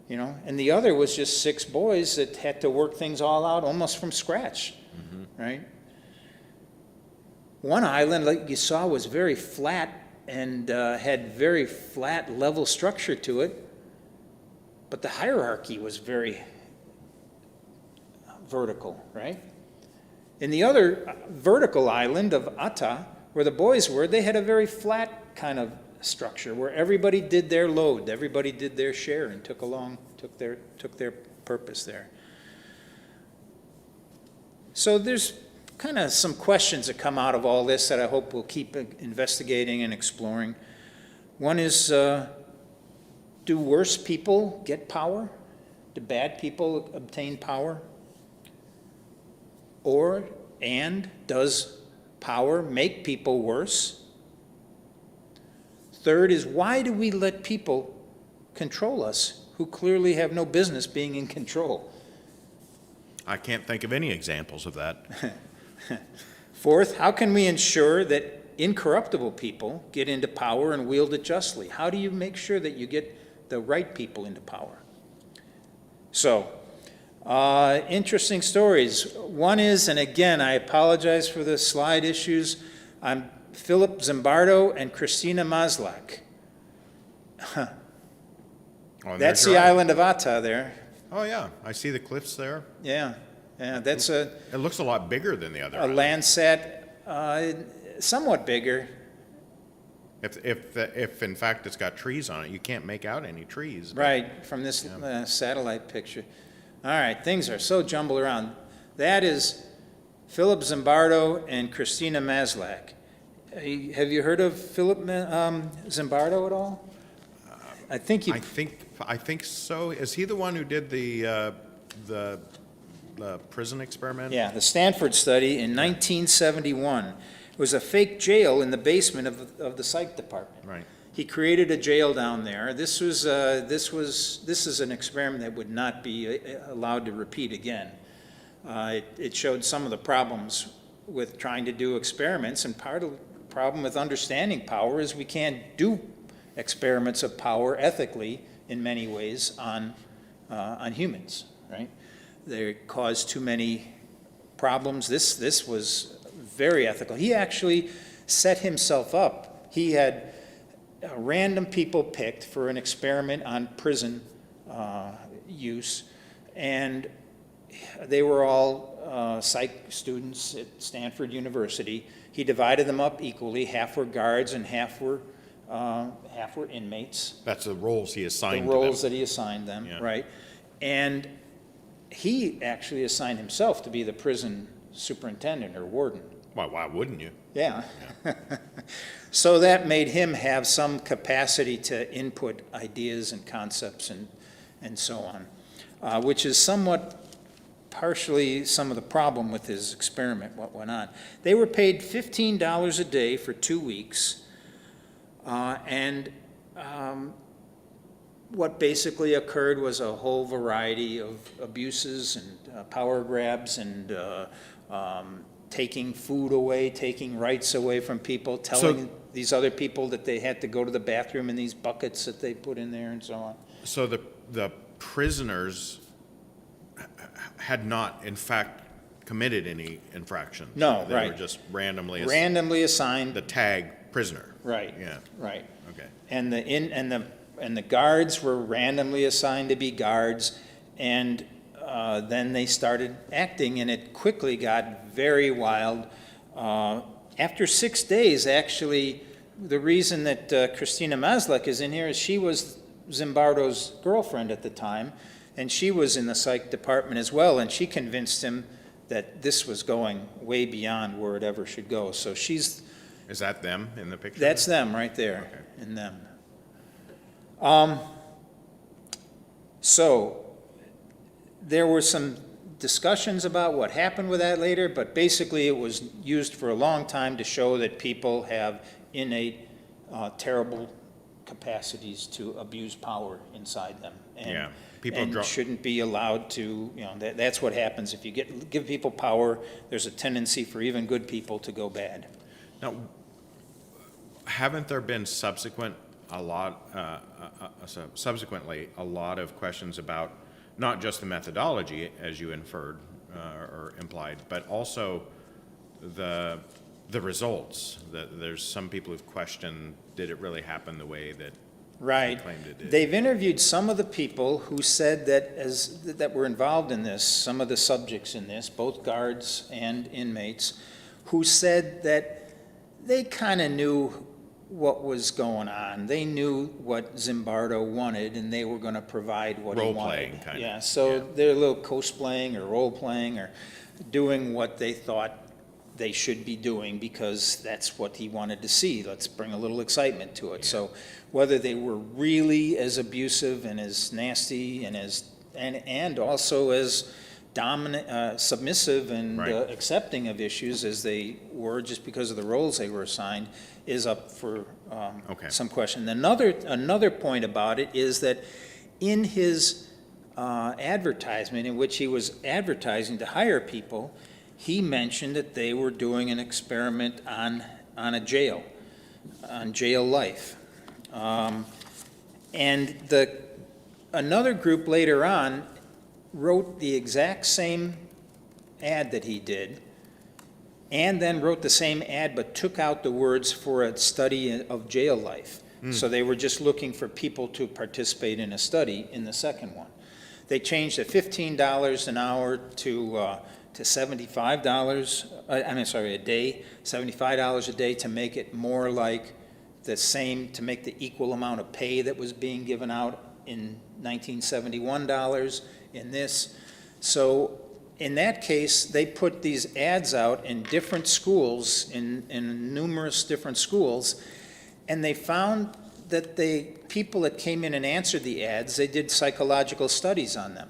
and the other was just 6 boys that had to work things all out almost from scratch, right? One island, like you saw, was very flat and had very flat level structure to it, but the hierarchy was very vertical, right? In the other vertical island of Ata, where the boys were, they had a very flat kind of structure where everybody did their load, everybody did their share and took their purpose there. So there's kind of some questions that come out of all this that I hope we'll keep investigating and exploring. One is, do worse people get power? Do bad people obtain power? And does power make people worse? Third is, why do we let people control us who clearly have no business being in control? I can't think of any examples of that. Fourth, how can we ensure that incorruptible people get into power and wield it justly? How do you make sure that you get the right people into power? So, interesting stories. One is, and again, I apologize for the slide issues, I'm Philip Zimbardo and Christina Maslach. Oh, and That's there's the your island of Ata there. Oh, yeah, I see the cliffs there. Yeah, that's a It looks a lot bigger than the other island. Landsat, somewhat bigger. If in fact it's got trees on it, you can't make out any trees. but- Right, from this satellite picture. All right, things are so jumbled around. That is Philip Zimbardo and Christina Maslach. Have you heard of Philip Zimbardo at all? I think you, I think so. Is he the one who did the prison experiment? yeah, the Stanford study in 1971. It was a fake jail in the basement of the psych department. Right. He created a jail down there. This is an experiment that would not be allowed to repeat again. It showed some of the problems with trying to do experiments, and part of the problem with understanding power is we can't do experiments of power ethically in many ways on humans, right? They cause too many problems. This was very ethical. He actually set himself up. He had random people picked for an experiment on prison use, and they were all psych students at Stanford University. He divided them up equally. Half were guards and half were inmates. That's the roles he assigned The to roles them. that he assigned them, Yeah. right? And he actually assigned himself to be the prison superintendent or warden. Why wouldn't you? Yeah. So that made him have some capacity to input ideas and concepts and so on, which is somewhat partially some of the problem with his experiment, what went on. They were paid $15 a day for 2 weeks, and what basically occurred was a whole variety of abuses and power grabs and taking food away, taking rights away from people, telling these other people that they had to go to the bathroom in these buckets that they put in there and so on. So the prisoners had not, in fact, committed any infraction. No, They right. were just randomly Randomly assigned, the tag prisoner. right, Yeah. right. Okay. And the guards were randomly assigned to be guards, and then they started acting, and it quickly got very wild. After 6 days, actually, the reason that Christina Maslach is in here is she was Zimbardo's girlfriend at the time, and she was in the psych department as well, and she convinced him that this was going way beyond where it ever should go. So Is that them in the picture? that's them right there, in them. So there were some discussions about what happened with that later, but basically it was used for a long time to show that people have innate terrible capacities to abuse power inside them. Yeah. People And shouldn't be allowed to, that's what happens. If you give people power, there's a tendency for even good people to go bad. Now, haven't there been subsequently a lot of questions about not just the methodology, as you inferred or implied, but also the results? That there's some people who've questioned, did it really happen the way that Right. claimed it did? They've interviewed some of the people who said that were involved in this, some of the subjects in this, both guards and inmates, who said that they kind of knew what was going on. They knew what Zimbardo wanted, and they were going to provide what he wanted. Role-playing, kind of. Yeah, so they're a little cosplaying or role-playing or doing what they thought they should be doing because that's what he wanted to see. Let's bring a little excitement to it. So whether they were really as abusive and as nasty and and also as dominant, submissive and Right. accepting of issues as they were just because of the roles they were assigned is up for Okay. some question. Another point about it is that in his advertisement, in which he was advertising to hire people, he mentioned that they were doing an experiment on a jail, on jail life. And another group later on wrote the exact same ad that he did, and then wrote the same ad but took out the words for a study of jail life. So they were just looking for people to participate in a study in the second one. They changed the $15 an hour to $75, a day, $75 a day to make it more like the same, to make the equal amount of pay that was being given out in 1971 dollars in this. So in that case, they put these ads out in different schools, in numerous different schools, and they found that the people that came in and answered the ads, they did psychological studies on them.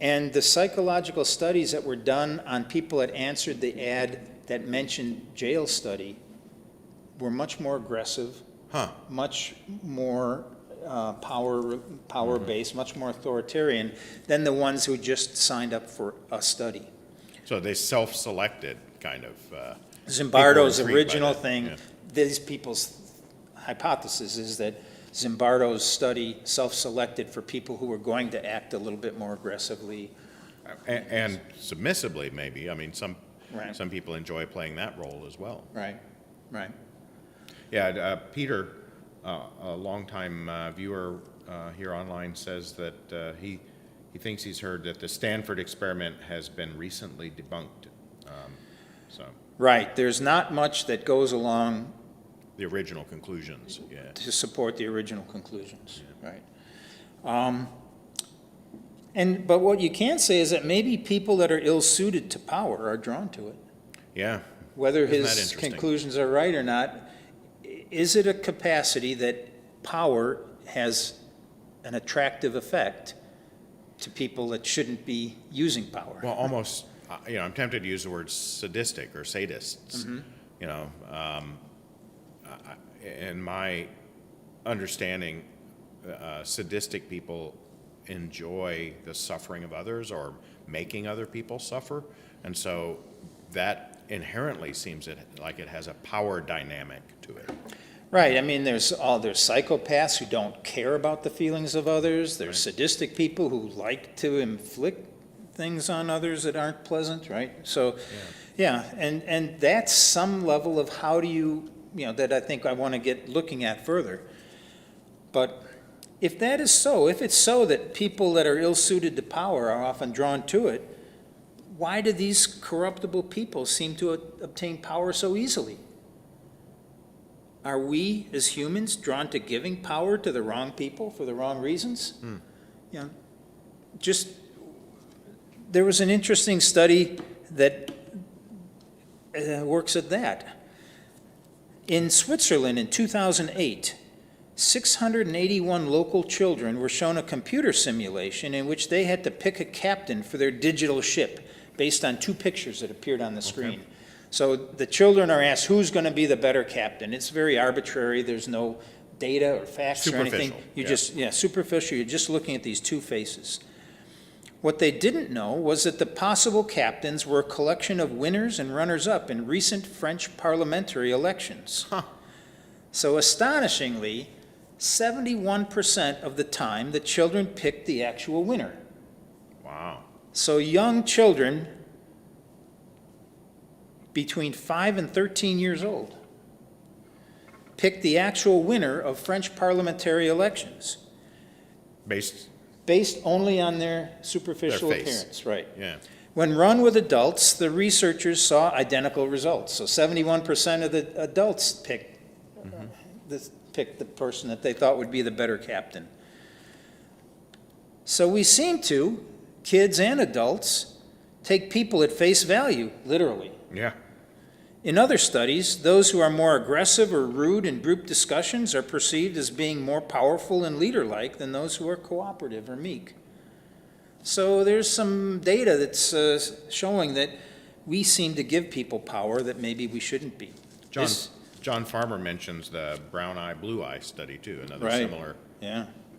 And the psychological studies that were done on people that answered the ad that mentioned jail study were much more aggressive, much more power-based, much more authoritarian than the ones who just signed up for a study. So they self-selected, kind of. Zimbardo's people were intrigued by original that, thing, yeah. these people's hypothesis is that Zimbardo's study self-selected for people who were going to act a little bit more aggressively. And submissively, maybe. I mean, some Right. some people enjoy playing that role as well. Right, right. Yeah, Peter, a longtime viewer here online, says that he thinks he's heard that the Stanford experiment has been recently debunked. So Right, there's not much that goes along the original conclusions, yeah. to support the original conclusions, right? But what you can say is that maybe people that are ill-suited to power are drawn to it. Yeah. Whether Isn't that his interesting? conclusions are right or not, is it a capacity that power has an attractive effect to people that shouldn't be using power? Well, almost, I'm tempted to use the word sadistic or sadists. You know, in my understanding, sadistic people enjoy the suffering of others or making other people suffer. And so that inherently seems like it has a power dynamic to it. Right, I mean, there's psychopaths who don't care about the feelings of others. There's sadistic people who like to inflict things on others that aren't pleasant, right? So, yeah, and that's some level of how do you that I think I want to get looking at further. But if that is so, if it's so that people that are ill-suited to power are often drawn to it, why do these corruptible people seem to obtain power so easily? Are we, as humans, drawn to giving power to the wrong people for the wrong reasons? There was an interesting study that works at that. In Switzerland in 2008, 681 local children were shown a computer simulation in which they had to pick a captain for their digital ship based on two pictures that appeared on the screen. So the children are asked, who's going to be the better captain? It's very arbitrary. There's no data or facts or anything. Superficial, Superficial. You're just looking at these two faces. What they didn't know was that the possible captains were a collection of winners and runners-up in recent French parliamentary elections. So astonishingly, 71% of the time, the children picked the actual winner. Wow. So young children between 5 and 13 years old picked the actual winner of French parliamentary elections based only on their superficial Their face. appearance, right? Yeah. When run with adults, the researchers saw identical results. So 71% of the adults picked pick the person that they thought would be the better captain. So we seem to, kids and adults, take people at face value, literally. Yeah. In other studies, those who are more aggressive or rude in group discussions are perceived as being more powerful and leader-like than those who are cooperative or meek. So there's some data that's showing that we seem to give people power that maybe we shouldn't be. John Farmer mentions the brown eye, blue eye study too, another Right.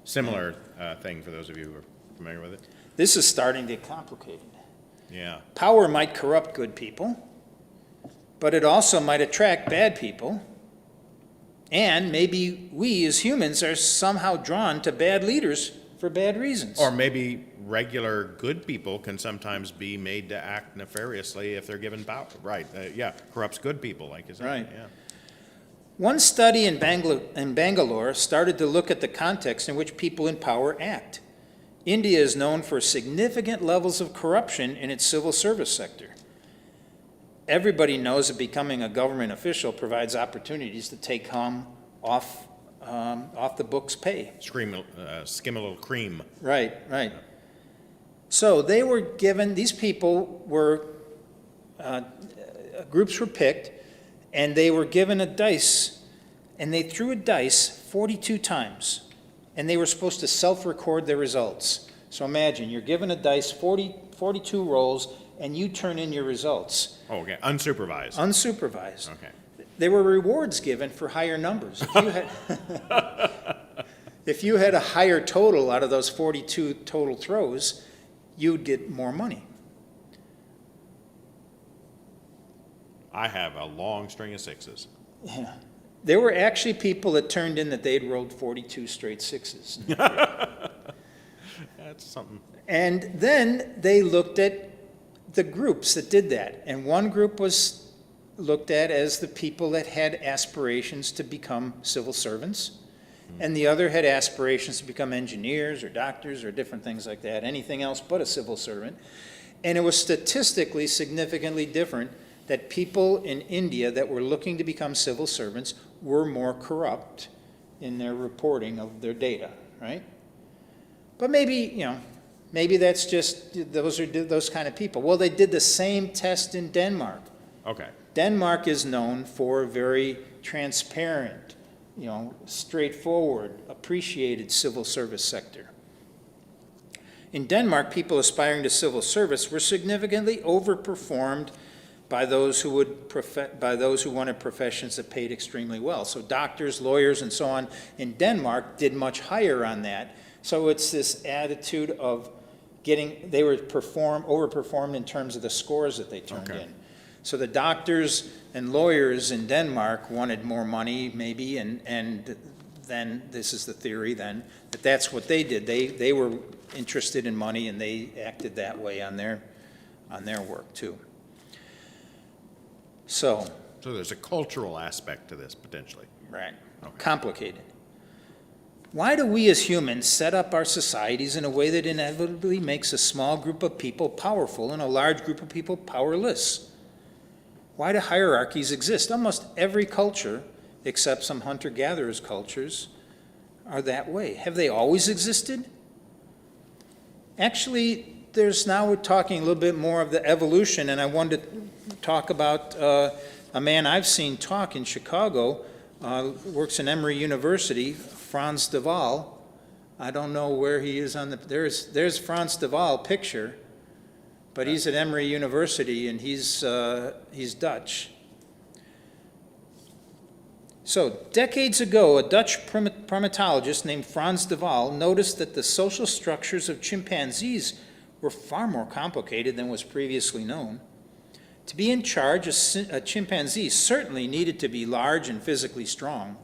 similar thing for those of you who are familiar with it. This is starting to get complicated. Yeah. Power might corrupt good people, but it also might attract bad people. And maybe we as humans are somehow drawn to bad leaders for bad reasons. Or maybe regular good people can sometimes be made to act nefariously if they're given power. Right. Corrupts good people, like you said. Right. Yeah. One study in Bangalore started to look at the context in which people in power act. India is known for significant levels of corruption in its civil service sector. Everybody knows that becoming a government official provides opportunities to take home off the books pay. Skim a little cream. Right. So they were given, these people were, groups were picked, and they were given a dice, and they threw a dice 42 times, and they were supposed to self-record their results. So imagine, you're given a dice, 42 rolls, and you turn in your results. Oh, okay. Unsupervised. Unsupervised. Okay. There were rewards given for higher numbers. If you had a higher total out of those 42 total throws, you'd get more money. I have a long string of sixes. Yeah. There were actually people that turned in that they'd rolled 42 straight sixes. That's something. And then they looked at the groups that did that. And one group was looked at as the people that had aspirations to become civil servants. And the other had aspirations to become engineers or doctors or different things like that, anything else but a civil servant. And it was statistically significantly different that people in India that were looking to become civil servants were more corrupt in their reporting of their data, right? But maybe that's just, those are those kind of people. Well, they did the same test in Denmark. Okay. Denmark is known for a very transparent, straightforward, appreciated civil service sector. In Denmark, people aspiring to civil service were significantly overperformed by those who wanted professions that paid extremely well. So doctors, lawyers, and so on in Denmark did much higher on that. So it's this attitude of they were overperformed in terms of the scores that they turned in. So the doctors and lawyers in Denmark wanted more money, maybe, and then this is the theory then that that's what they did. They were interested in money, and they acted that way on their work too. So there's a cultural aspect to this potentially. Right. Okay. Complicated. Why do we as humans set up our societies in a way that inevitably makes a small group of people powerful and a large group of people powerless? Why do hierarchies exist? Almost every culture, except some hunter-gatherers cultures, are that way. Have they always existed? Actually, we're talking a little bit more of the evolution, and I wanted to talk about a man I've seen talk in Chicago, works in Emory University, Frans de Waal. I don't know where he is there's Frans de Waal picture, but he's at Emory University, and he's Dutch. So, decades ago, a Dutch primatologist named Frans de Waal noticed that the social structures of chimpanzees were far more complicated than was previously known. To be in charge, a chimpanzee certainly needed to be large and physically strong,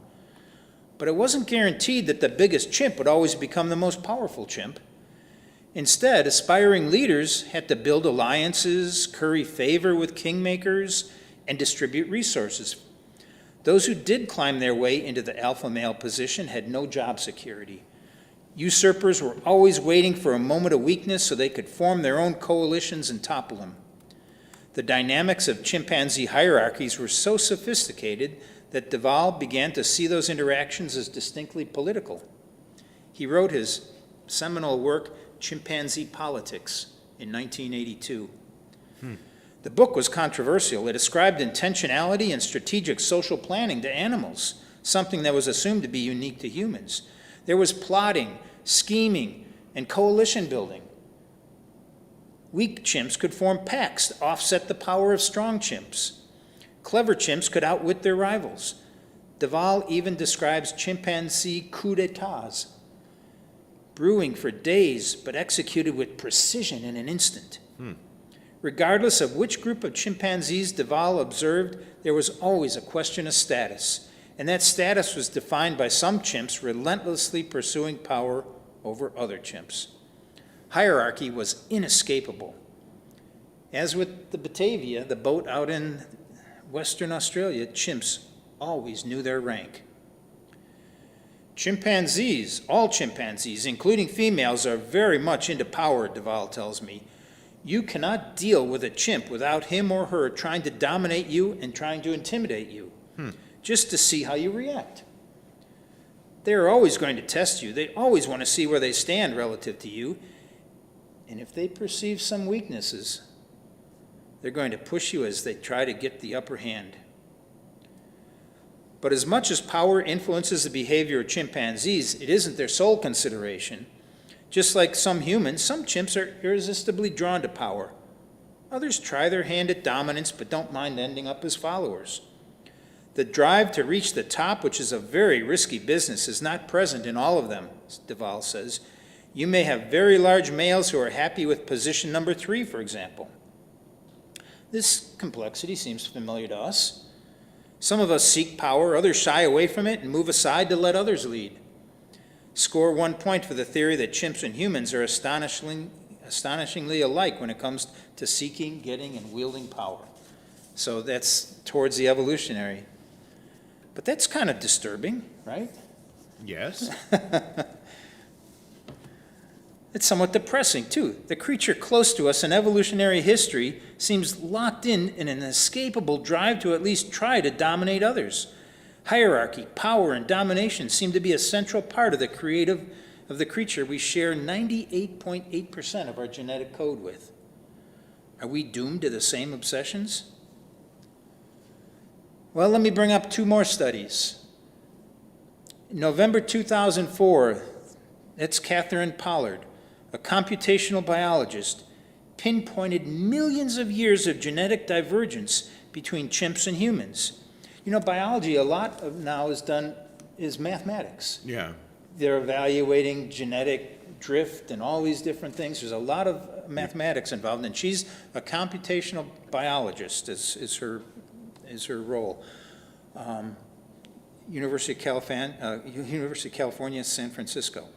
but it wasn't guaranteed that the biggest chimp would always become the most powerful chimp. Instead, aspiring leaders had to build alliances, curry favor with kingmakers, and distribute resources. Those who did climb their way into the alpha male position had no job security. Usurpers were always waiting for a moment of weakness so they could form their own coalitions and topple them. The dynamics of chimpanzee hierarchies were so sophisticated that Duvall began to see those interactions as distinctly political. He wrote his seminal work, Chimpanzee Politics, in 1982. The book was controversial. It ascribed intentionality and strategic social planning to animals, something that was assumed to be unique to humans. There was plotting, scheming, and coalition building. Weak chimps could form packs to offset the power of strong chimps. Clever chimps could outwit their rivals. Duvall even describes chimpanzee coups d'etats, brewing for days but executed with precision in an instant. Regardless of which group of chimpanzees Duvall observed, there was always a question of status, and that status was defined by some chimps relentlessly pursuing power over other chimps. Hierarchy was inescapable. As with the Batavia, the boat out in Western Australia, chimps always knew their rank. Chimpanzees, all chimpanzees, including females, are very much into power, Duvall tells me. You cannot deal with a chimp without him or her trying to dominate you and trying to intimidate you, just to see how you react. They're always going to test you. They always want to see where they stand relative to you. And if they perceive some weaknesses, they're going to push you as they try to get the upper hand. But as much as power influences the behavior of chimpanzees, it isn't their sole consideration. Just like some humans, some chimps are irresistibly drawn to power. Others try their hand at dominance but don't mind ending up as followers. The drive to reach the top, which is a very risky business, is not present in all of them, Duvall says. You may have very large males who are happy with position number 3, for example. This complexity seems familiar to us. Some of us seek power, others shy away from it and move aside to let others lead. Score 1 point for the theory that chimps and humans are astonishingly alike when it comes to seeking, getting, and wielding power. So that's towards the evolutionary. But that's kind of disturbing, right? Yes. It's somewhat depressing, too. The creature close to us in evolutionary history seems locked in an inescapable drive to at least try to dominate others. Hierarchy, power, and domination seem to be a central part of the creature we share 98.8% of our genetic code with. Are we doomed to the same obsessions? Well, let me bring up 2 more studies. In November 2004, that's Catherine Pollard, a computational biologist, pinpointed millions of years of genetic divergence between chimps and humans. You know, biology, a lot of now is mathematics. Yeah. They're evaluating genetic drift and all these different things. There's a lot of mathematics involved, and she's a computational biologist is her role. University of California, San Francisco.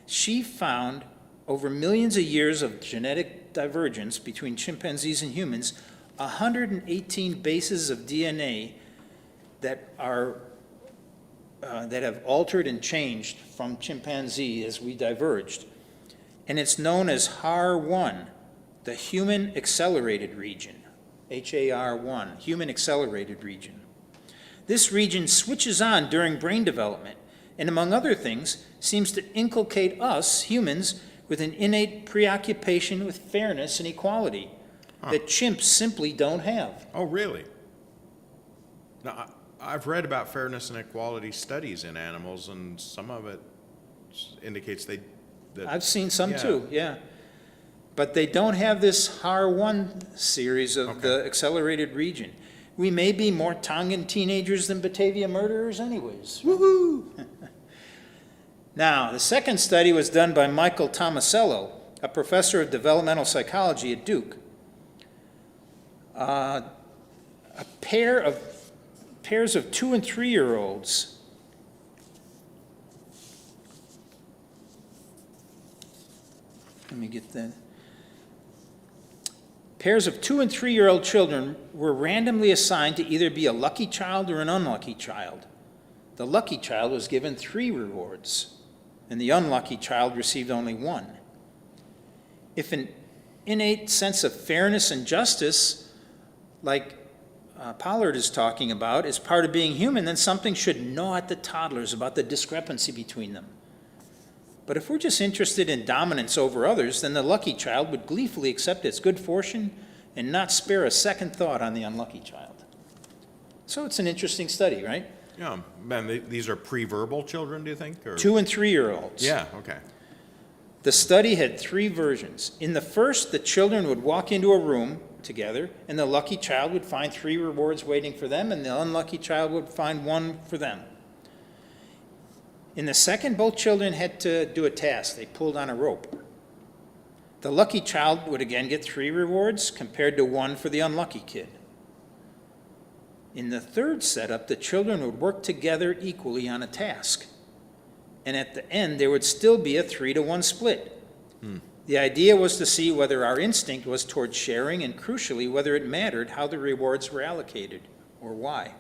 She found over millions of years of genetic divergence between chimpanzees and humans, 118 bases of DNA that have altered and changed from chimpanzee as we diverged. And it's known as HAR1, the Human Accelerated Region, HAR1, Human Accelerated Region. This region switches on during brain development and, among other things, seems to inculcate us, humans, with an innate preoccupation with fairness and equality that chimps simply don't have. Oh, really? Now, I've read about fairness and equality studies in animals, and some of it indicates that I've seen some Yeah. too, yeah. But they don't have this HAR1 series of the accelerated region. We may be more Tongan teenagers than Batavia murderers anyways. Woohoo! Now, the second study was done by Michael Tomasello, a professor of developmental psychology at Duke. A pairs of 2 and 3-year-olds let me get that. Pairs of 2 and 3-year-old children were randomly assigned to either be a lucky child or an unlucky child. The lucky child was given 3 rewards, and the unlucky child received only 1. If an innate sense of fairness and justice, like Pollard is talking about is part of being human, then something should gnaw at the toddlers about the discrepancy between them. But if we're just interested in dominance over others, then the lucky child would gleefully accept its good fortune and not spare a second thought on the unlucky child. So it's an interesting study, right? Yeah, and these are pre-verbal children, do you think? Or? 2 and 3-year-olds. Yeah, okay. The study had 3 versions. In the first, the children would walk into a room together, and the lucky child would find 3 rewards waiting for them, and the unlucky child would find 1 for them. In the second, both children had to do a task. They pulled on a rope. The lucky child would again get 3 rewards compared to 1 for the unlucky kid. In the third setup, the children would work together equally on a task. And at the end, there would still be a 3-to-1 split. The idea was to see whether our instinct was toward sharing and, crucially, whether it mattered how the rewards were allocated or why.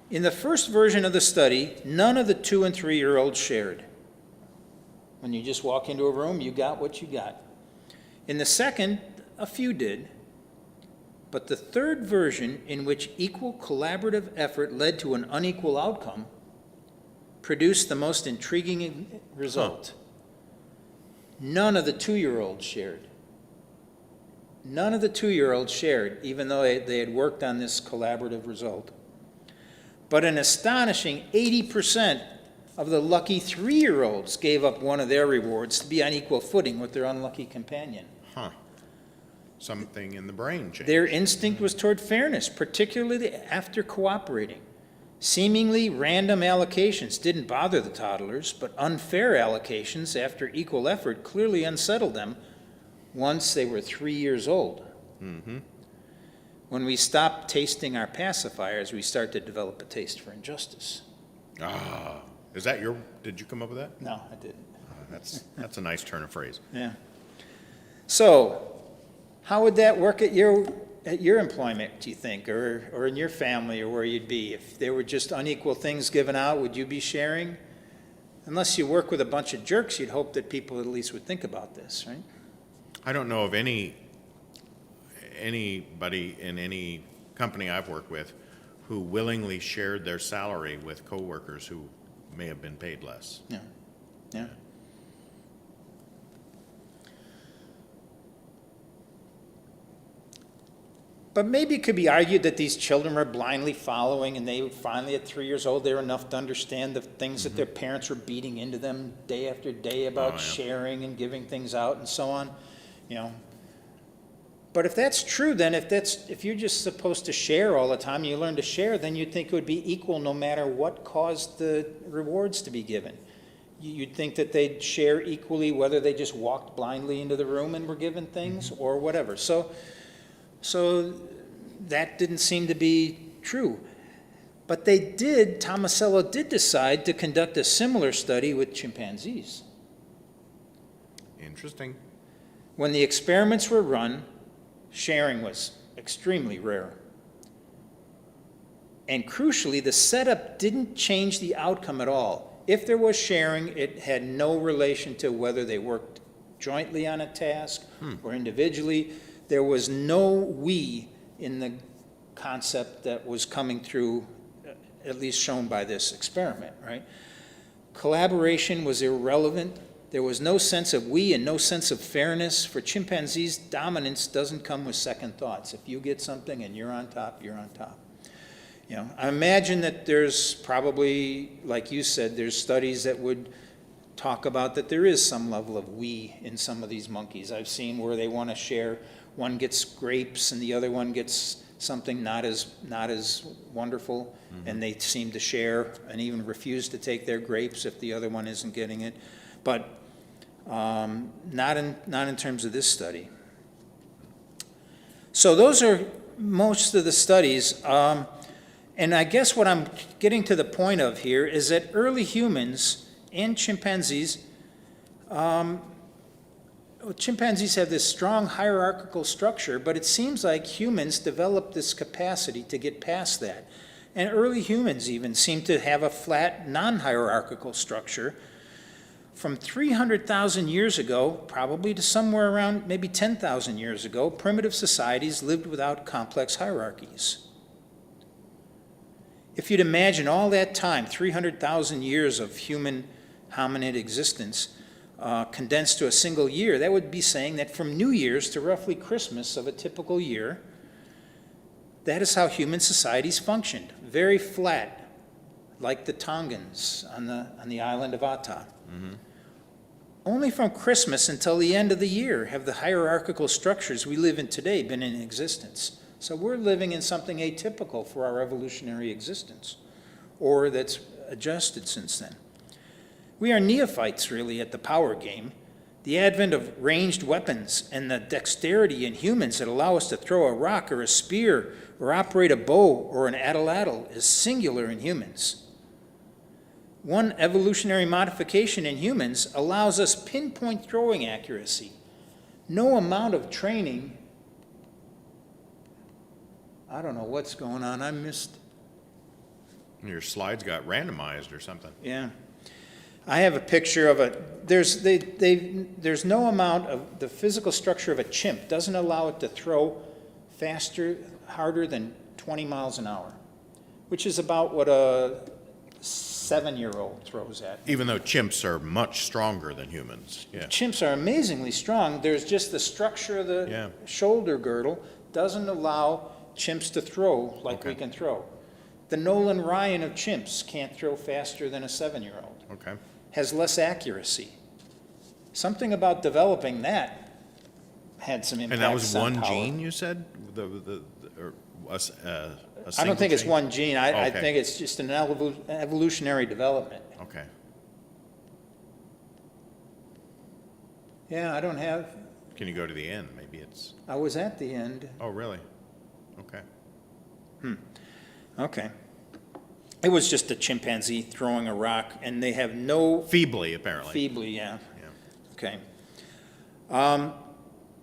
In the first version of the study, none of the 2 and 3-year-olds shared. When you just walk into a room, you got what you got. In the second, a few did. But the third version, in which equal collaborative effort led to an unequal outcome, produced the most intriguing result. None of the 2-year-olds shared. None of the 2-year-olds shared, even though they had worked on this collaborative result. But an astonishing 80% of the lucky 3-year-olds gave up one of their rewards to be on equal footing with their unlucky companion. Huh. Something in the brain changed. Their instinct was toward fairness, particularly after cooperating. Seemingly random allocations didn't bother the toddlers, but unfair allocations after equal effort clearly unsettled them once they were 3 years old. Mm-hmm. When we stop tasting our pacifiers, we start to develop a taste for injustice. Ah, did you come up with that? No, I didn't. That's a nice turn of phrase. Yeah. So, how would that work at your employment, do you think, or in your family, or where you'd be? If there were just unequal things given out, would you be sharing? Unless you work with a bunch of jerks, you'd hope that people at least would think about this, right? I don't know of anybody in any company I've worked with who willingly shared their salary with coworkers who may have been paid less. Yeah, yeah. But maybe it could be argued that these children were blindly following, and they finally, at 3 years old, they were enough to understand the things that their parents were beating into them day after day about sharing and giving things out and so on, you know. But if that's true, then if you're just supposed to share all the time, you learn to share, then you'd think it would be equal no matter what caused the rewards to be given. You'd think that they'd share equally whether they just walked blindly into the room and were given things or whatever. So that didn't seem to be true. But Tomasello did decide to conduct a similar study with chimpanzees. Interesting. When the experiments were run, sharing was extremely rare. And crucially, the setup didn't change the outcome at all. If there was sharing, it had no relation to whether they worked jointly on a task or individually. There was no we in the concept that was coming through, at least shown by this experiment, right? Collaboration was irrelevant. There was no sense of we and no sense of fairness. For chimpanzees, dominance doesn't come with second thoughts. If you get something and you're on top, you're on top. You know, I imagine that there's probably, like you said, there's studies that would talk about that there is some level of we in some of these monkeys. I've seen where they want to share. One gets grapes and the other one gets something not as wonderful, and they seem to share and even refuse to take their grapes if the other one isn't getting it. But not in terms of this study. So those are most of the studies. And I guess what I'm getting to the point of here is that early humans and chimpanzees have this strong hierarchical structure, but it seems like humans developed this capacity to get past that. And early humans even seem to have a flat, non-hierarchical structure, From 300,000 years ago, probably to somewhere around maybe 10,000 years ago, primitive societies lived without complex hierarchies. If you'd imagine all that time, 300,000 years of human hominid existence, condensed to a single year, that would be saying that from New Year's to roughly Christmas of a typical year, that is how human societies functioned. Very flat, like the Tongans on the island of Ata. Mm-hmm. Only from Christmas until the end of the year have the hierarchical structures we live in today been in existence. So we're living in something atypical for our evolutionary existence, or that's adjusted since then. We are neophytes, really, at the power game. The advent of ranged weapons and the dexterity in humans that allow us to throw a rock or a spear or operate a bow or an atlatl is singular in humans. One evolutionary modification in humans allows us pinpoint throwing accuracy. No amount of training. I don't know what's going on. I missed. Your slides got randomized or something. Yeah. I have a picture of there's no amount of the physical structure of a chimp doesn't allow it to throw faster, harder than 20 miles an hour, which is about what a 7-year-old throws at. Even though chimps are much stronger than humans. Yeah. Chimps are amazingly strong. There's just the structure of the Yeah. shoulder girdle doesn't allow chimps to throw like we Okay. can throw. The Nolan Ryan of chimps can't throw faster than a 7-year-old. Okay. Has less accuracy. Something about developing that had some impact. And that was one on power. gene, you said? Or a I don't think it's gene? one gene. I Okay. think it's just an evolutionary development. Okay. Yeah, I don't have. Can you go to the end? Maybe it's, I was at the end. oh, really? Okay. Okay. It was just a chimpanzee throwing a rock, and they have no Feebly, apparently. feebly, yeah. Yeah. Okay.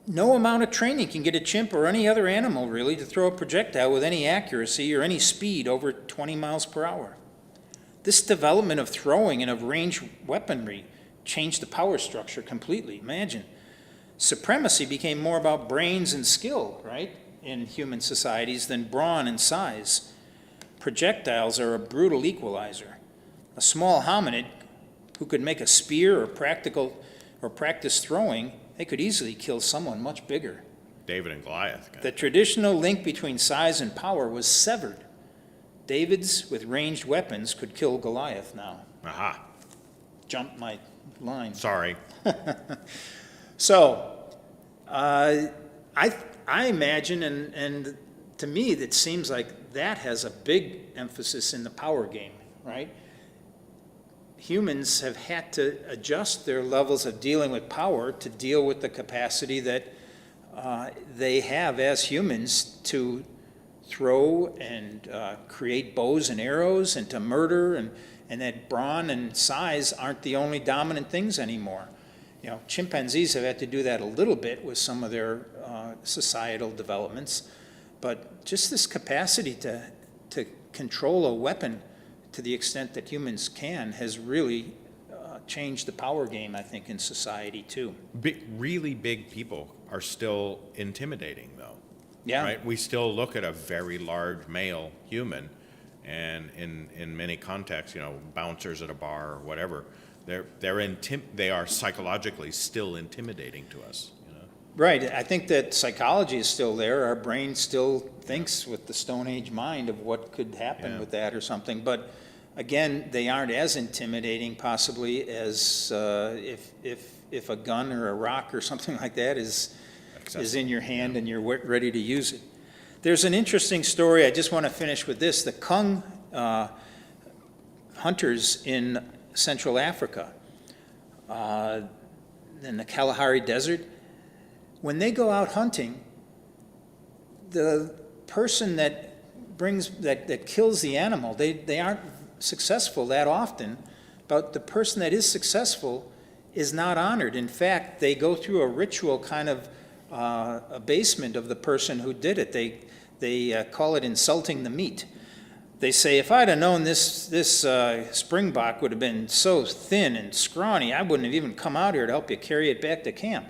No amount of training can get a chimp or any other animal, really, to throw a projectile with any accuracy or any speed over 20 miles per hour. This development of throwing and of ranged weaponry changed the power structure completely. Imagine. Supremacy became more about brains and skill, right, in human societies than brawn and size. Projectiles are a brutal equalizer. A small hominid who could make a spear or practice throwing, they could easily kill someone much bigger. David and Goliath. The traditional link between size and power was severed. David's with ranged weapons could kill Goliath now. Aha. Jumped my line. Sorry. So, I imagine, and to me, it seems like that has a big emphasis in the power game, right? Humans have had to adjust their levels of dealing with power to deal with the capacity that they have as humans to throw and create bows and arrows and to murder, and that brawn and size aren't the only dominant things anymore. You know, chimpanzees have had to do that a little bit with some of their societal developments, but just this capacity to control a weapon to the extent that humans can has really changed the power game, I think, in society too. Really big people are still intimidating, though. Yeah. Right? We still look at a very large male human, and in many contexts, you know, bouncers at a bar or whatever, they are psychologically still intimidating to us. You know? Right. I think that psychology is still there. Our brain still thinks with the Stone Age mind of what could happen Yeah. with that or something. But again, they aren't as intimidating possibly as if a gun or a rock or something like that is in your hand and you're ready to use it. There's an interesting story. I just want to finish with this. The Kung hunters in Central Africa, in the Kalahari Desert, when they go out hunting, the person that kills the animal, they aren't successful that often, but the person that is successful is not honored. In fact, they go through a ritual kind of abasement of the person who did it. They call it insulting the meat. they say, if I'd have known this springbok would have been so thin and scrawny, I wouldn't have even come out here to help you carry it back to camp.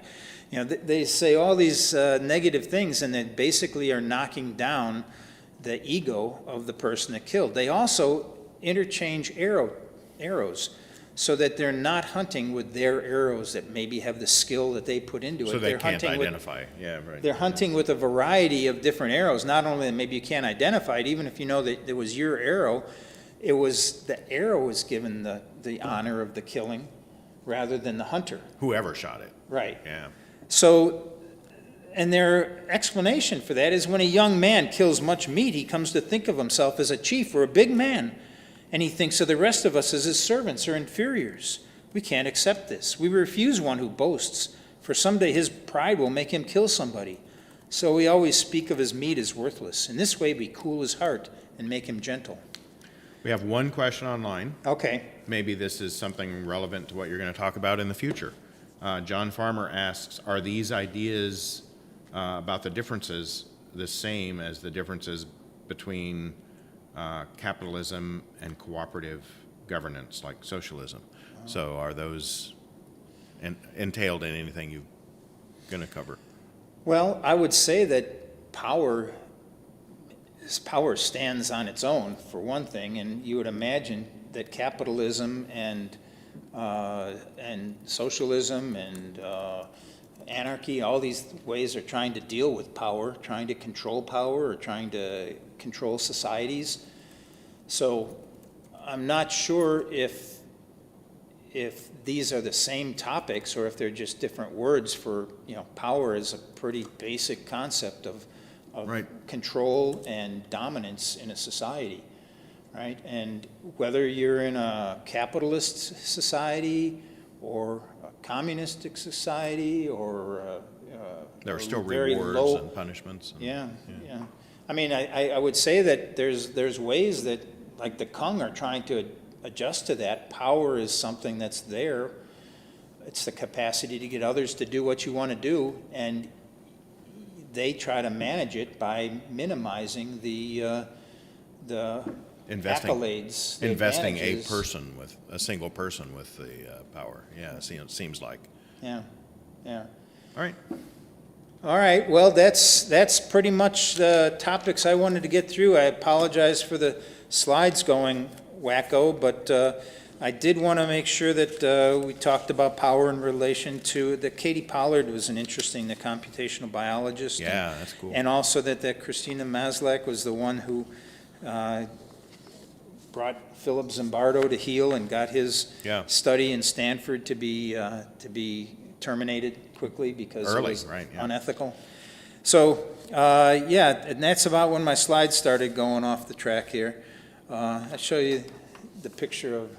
You know, they say all these negative things, and they basically are knocking down the ego of the person that killed. They also interchange arrows so that they're not hunting with their arrows that maybe have the skill that they put into it. So they They're can't hunting with- identify, yeah, right. They're hunting with a variety of different arrows. Not only that maybe you can't identify it, even if you know that it was your arrow, it was the arrow was given the honor of the killing rather than the hunter. Whoever shot it, Right. yeah. So, and their explanation for that is when a young man kills much meat, he comes to think of himself as a chief or a big man, and he thinks of the rest of us as his servants or inferiors. We can't accept this. We refuse one who boasts, for someday his pride will make him kill somebody. So we always speak of his meat as worthless. In this way, we cool his heart and make him gentle. We have one question online. Okay. Maybe this is something relevant to what you're going to talk about in the future. John Farmer asks, are these ideas about the differences the same as the differences between capitalism and cooperative governance, like socialism? So are those entailed in anything you're going to cover? Well, I would say that power stands on its own, for one thing, and you would imagine that capitalism and socialism and anarchy, all these ways are trying to deal with power, trying to control power, or trying to control societies. So I'm not sure if these are the same topics or if they're just different words for, power is a pretty basic concept of Right. control and dominance in a society, right? And whether you're in a capitalist society or a communistic society or There are still very rewards low- and punishments. And, yeah. I mean, I would say that there's ways that, like the Kung are trying to adjust to that. Power is something that's there. It's the capacity to get others to do what you want to do, and they try to manage it by minimizing the accolades. the Investing advantages. a single person with the power. Yeah, it seems like. Yeah. All right. All right, well, that's pretty much the topics I wanted to get through. I apologize for the slides going wacko, but I did want to make sure that we talked about power in relation to, that Katie Pollard was the computational biologist. Yeah, that's cool. And also that Christina Maslach was the one who brought Philip Zimbardo to heel and got his Yeah. study in Stanford to be terminated quickly because it Early, was right, yeah. unethical. So, and that's about when my slides started going off the track here. I'll show you the picture of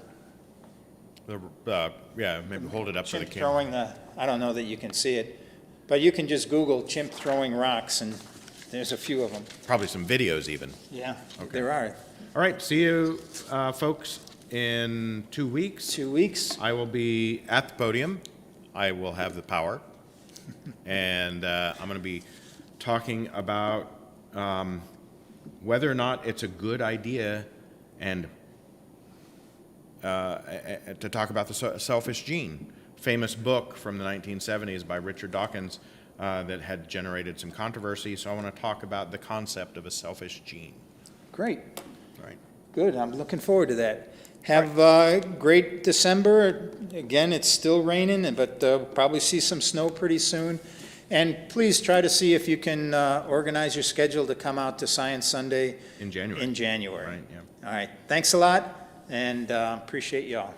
Maybe hold it up for the chimp camera. throwing I don't know that you can see it, but you can just Google chimp throwing rocks and there's a few of them. Probably some videos even. Yeah, Okay. there are. All right, see you, folks, in 2 weeks. 2 weeks. I will be at the podium. I will have the power. And I'm going to be talking about whether or not it's a good idea and to talk about the selfish gene. Famous book from the 1970s by Richard Dawkins that had generated some controversy. So I want to talk about the concept of a selfish gene. Great. All right. Good. I'm looking forward to that. Have a great December. Again, it's still raining, but probably see some snow pretty soon. And please try to see if you can organize your schedule to come out to Science Sunday In January. in January. Right, yeah. All right. Thanks a lot, and appreciate you all.